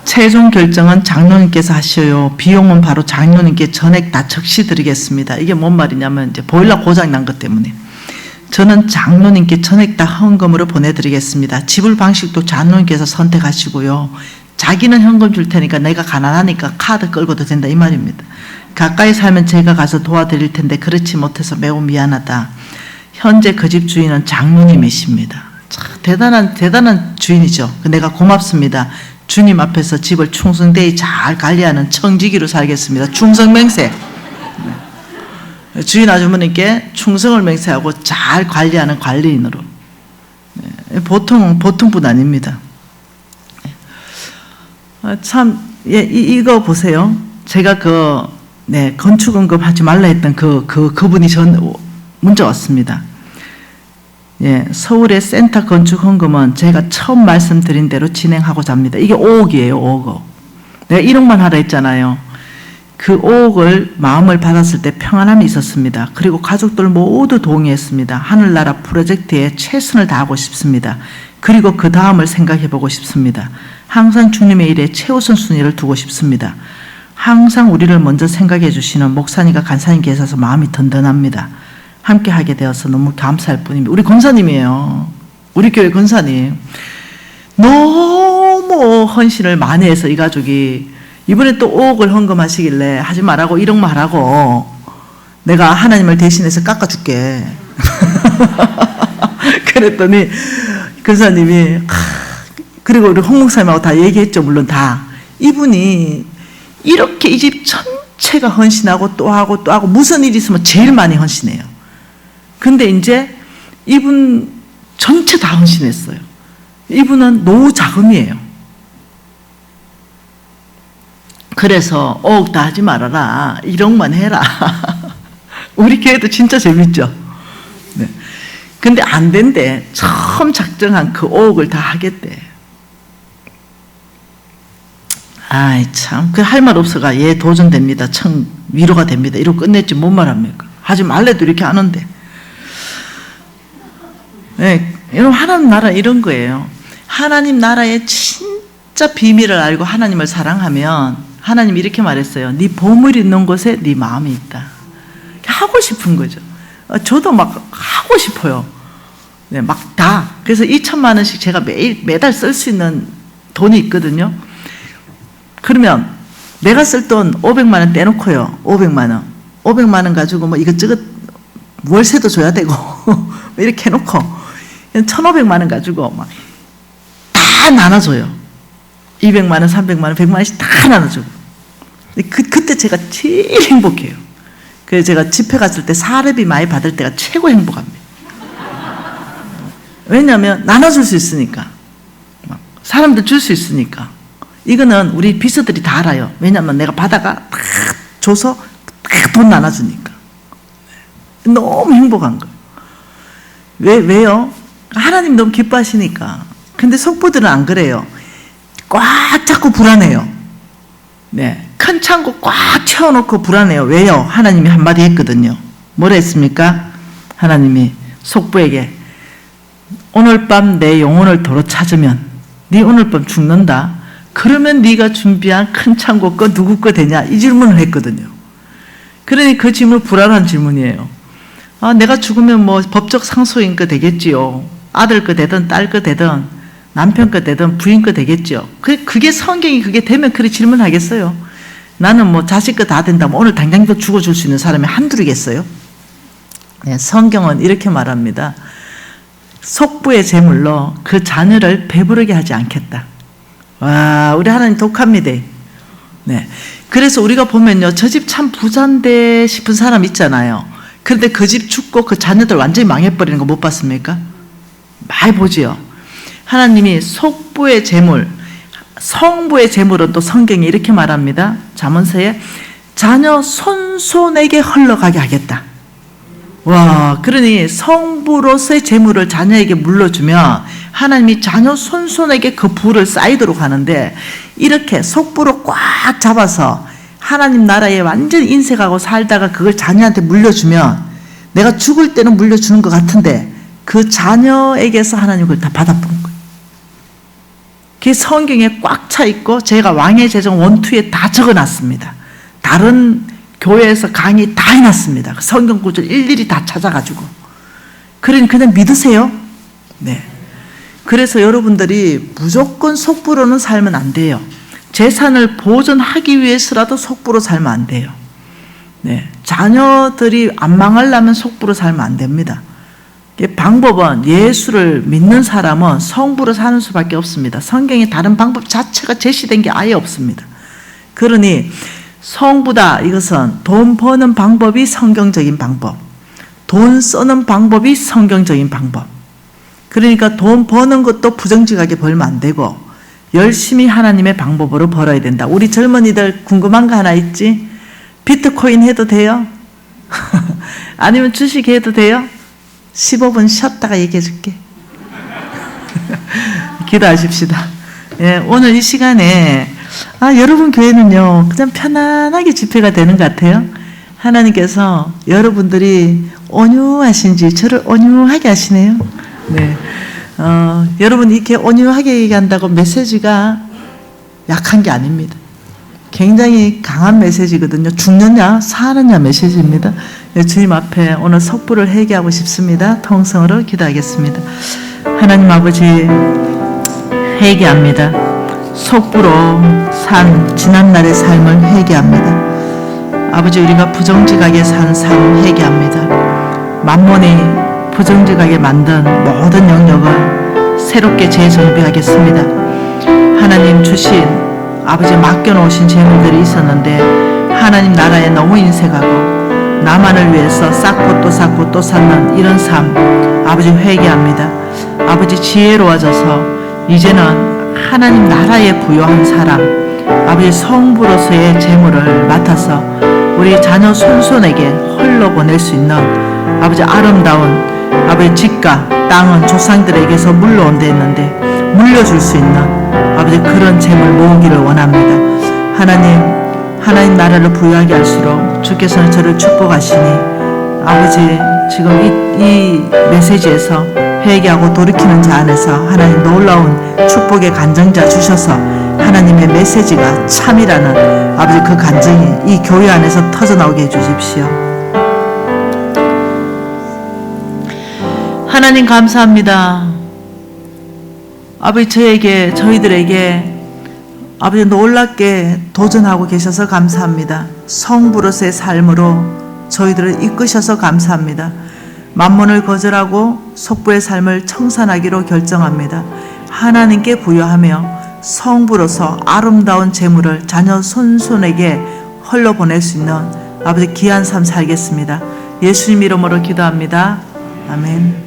최종 결정은 장로님께서 하셔요. 비용은 바로 장로님께 전액 다 적시 드리겠습니다. 이게 뭔 말이냐면 이제 보일러 고장 난 것 때문에 저는 장로님께 전액 다 헌금으로 보내드리겠습니다. 지불 방식도 장로님께서 선택하시고요. 자기는 현금 줄 테니까 내가 가난하니까 카드 끌고도 된다 이 말입니다. 가까이 살면 제가 가서 도와드릴 텐데 그렇지 못해서 매우 미안하다. 현재 그 집 주인은 장로님이십니다. 참 대단한 주인이죠. 내가 고맙습니다. 주님 앞에서 집을 충성되이 잘 관리하는 청지기로 살겠습니다. 충성맹세. 주인 아주머니께 충성을 맹세하고 잘 관리하는 관리인으로. 보통 분 아닙니다. 참, 이거 보세요. 제가 건축원금 하지 말라 했던 그분이 문자 왔습니다. 예, 서울의 센터 건축 헌금은 제가 처음 말씀드린 대로 진행하고자 합니다. 이게 5억이에요, 5억. 내가 1억만 하라 했잖아요. 그 5억을 마음을 받았을 때 평안함이 있었습니다. 그리고 가족들 모두 동의했습니다. 하늘나라 프로젝트에 최선을 다하고 싶습니다. 그리고 그 다음을 생각해 보고 싶습니다. 항상 주님의 일에 최우선 순위를 두고 싶습니다. 항상 우리를 먼저 생각해 주시는 목사님과 간사님께 있어서 마음이 든든합니다. 함께 하게 되어서 너무 감사할 뿐입니다. 우리 권사님이에요. 우리 교회 권사님. 너무 헌신을 많이 해서 이 가족이 이번에 또 5억을 헌금하시길래 하지 말라고 1억만 하라고 내가 하나님을 대신해서 깎아줄게. 그랬더니 권사님이 그리고 우리 홍 목사님하고 다 얘기했죠. 물론 다. 이분이 이렇게 이 집 전체가 헌신하고 또 하고 또 하고 무슨 일이 있으면 제일 많이 헌신해요. 근데 이제 이분 전체 다 헌신했어요. 이분은 노후 자금이에요. 그래서 5억 다 하지 말아라. 1억만 해라. 우리 교회도 진짜 재밌죠. 네. 근데 안 된대. 처음 작정한 그 5억을 다 하겠대. 아이 참, 그 할 말 없어가 얘 도전됩니다. 위로가 됩니다. 이러고 끝냈지 뭔 말합니까? 하지 말래도 이렇게 하는데. 네, 여러분 하나님 나라 이런 거예요. 하나님 나라의 진짜 비밀을 알고 하나님을 사랑하면 하나님이 이렇게 말했어요. 네 보물 있는 곳에 네 마음이 있다. 하고 싶은 거죠. 저도 막 하고 싶어요. 네, 막 다. 그래서 2천만 원씩 제가 매달 쓸 수 있는 돈이 있거든요. 그러면 내가 쓸 돈 500만 원 떼놓고요. 500만 원. 500만 원 가지고 뭐 이것저것 월세도 줘야 되고 이렇게 해놓고 1,500만 원 가지고 막 다 나눠줘요. 200만 원, 300만 원, 100만 원씩 다 나눠주고. 그때 제가 제일 행복해요. 그래서 제가 집회 갔을 때 사례비 많이 받을 때가 최고 행복합니다. 왜냐하면 나눠줄 수 있으니까. 사람들 줄 수 있으니까. 이거는 우리 비서들이 다 알아요. 왜냐하면 내가 받아가 다 줘서 다 돈 나눠주니까. 너무 행복한 거예요. 왜요? 하나님 너무 기뻐하시니까. 근데 속부들은 안 그래요. 꽉 잡고 불안해요. 네, 큰 창고 꽉 채워놓고 불안해요. 왜요? 하나님이 한마디 했거든요. 뭐라 했습니까? 하나님이 속부에게 오늘 밤 내 영혼을 도로 찾으면 네 오늘 밤 죽는다. 그러면 네가 준비한 큰 창고 거 누구 거 되냐? 이 질문을 했거든요. 그러니 그 질문 불안한 질문이에요. 아, 내가 죽으면 뭐 법적 상속인 거 되겠지요. 아들 거 되든 딸 거 되든 남편 거 되든 부인 거 되겠죠. 그게 성경이 그게 되면 그렇게 질문하겠어요. 나는 뭐 자식 거 다 된다면 오늘 당장도 죽어줄 수 있는 사람이 한둘이겠어요? 네, 성경은 이렇게 말합니다. 속부의 재물로 그 자녀를 배부르게 하지 않겠다. 와, 우리 하나님 독합니다. 네. 그래서 우리가 보면요, 저 집 참 부자인데 싶은 사람 있잖아요. 그런데 그 집 죽고 그 자녀들 완전히 망해버리는 거 못 봤습니까? 많이 보지요. 하나님이 속부의 재물, 성부의 재물은 또 성경이 이렇게 말합니다. 잠언서에 자녀 손손에게 흘러가게 하겠다. 와, 그러니 성부로서의 재물을 자녀에게 물려주면 하나님이 자녀 손손에게 그 부를 쌓이도록 하는데, 이렇게 속부로 꽉 잡아서 하나님 나라에 완전히 인색하고 살다가 그걸 자녀한테 물려주면 내가 죽을 때는 물려주는 것 같은데 그 자녀에게서 하나님 그걸 다 받아본 거예요. 그게 성경에 꽉 차 있고 제가 왕의 재정 1, 2에 다 적어놨습니다. 다른 교회에서 강의 다 해놨습니다. 성경 구절 일일이 다 찾아가지고. 그러니 그냥 믿으세요. 네. 그래서 여러분들이 무조건 속부로는 살면 안 돼요. 재산을 보존하기 위해서라도 속부로 살면 안 돼요. 네. 자녀들이 안 망하려면 속부로 살면 안 됩니다. 방법은 예수를 믿는 사람은 성부로 사는 수밖에 없습니다. 성경에 다른 방법 자체가 제시된 게 아예 없습니다. 그러니 성부다, 이것은 돈 버는 방법이 성경적인 방법, 돈 쓰는 방법이 성경적인 방법. 그러니까 돈 버는 것도 부정직하게 벌면 안 되고 열심히 하나님의 방법으로 벌어야 된다. 우리 젊은이들 궁금한 거 하나 있지? 비트코인 해도 돼요? 아니면 주식 해도 돼요? 15분 쉬었다가 얘기해 줄게. 기도하십시다. 예, 오늘 이 시간에 여러분 교회는요 그냥 편안하게 집회가 되는 것 같아요. 하나님께서 여러분들이 온유하신지 저를 온유하게 하시네요. 네, 여러분 이렇게 온유하게 얘기한다고 메시지가 약한 게 아닙니다. 굉장히 강한 메시지거든요. 죽느냐 사느냐 메시지입니다. 주님 앞에 오늘 속부를 회개하고 싶습니다. 통성으로 기도하겠습니다. 하나님 아버지, 회개합니다. 속부로 산 지난날의 삶을 회개합니다. 아버지, 우리가 부정직하게 산 삶 회개합니다. 만몬이 부정직하게 만든 모든 영역을 새롭게 재정비하겠습니다. 하나님 주신 아버지 맡겨놓으신 재물들이 있었는데 하나님 나라에 너무 인색하고 나만을 위해서 쌓고 또 쌓고 또 쌓는 이런 삶, 아버지 회개합니다. 아버지 지혜로워져서 이제는 하나님 나라에 부여한 사람, 아버지 성부로서의 재물을 맡아서 우리 자녀 손손에게 흘러보낼 수 있는 아버지 아름다운 아버지 집과 땅은 조상들에게서 물러온 데 있는데 물려줄 수 있는 아버지 그런 재물 모으기를 원합니다. 하나님 나라를 부여하게 할수록 주께서는 저를 축복하시니 아버지 지금 이 메시지에서 회개하고 돌이키는 자 안에서 하나님 놀라운 축복의 간증자 주셔서 하나님의 메시지가 참이라는 아버지 그 간증이 이 교회 안에서 터져나오게 해주십시오. 하나님 감사합니다. 아버지 저희들에게 아버지 놀랍게 도전하고 계셔서 감사합니다. 성부로서의 삶으로 저희들을 이끄셔서 감사합니다. 만몬을 거절하고 속부의 삶을 청산하기로 결정합니다. 하나님께 부여하며 성부로서 아름다운 재물을 자녀 손손에게 흘려보낼 수 있는 아버지 귀한 삶 살겠습니다. 예수님 이름으로 기도합니다. 아멘.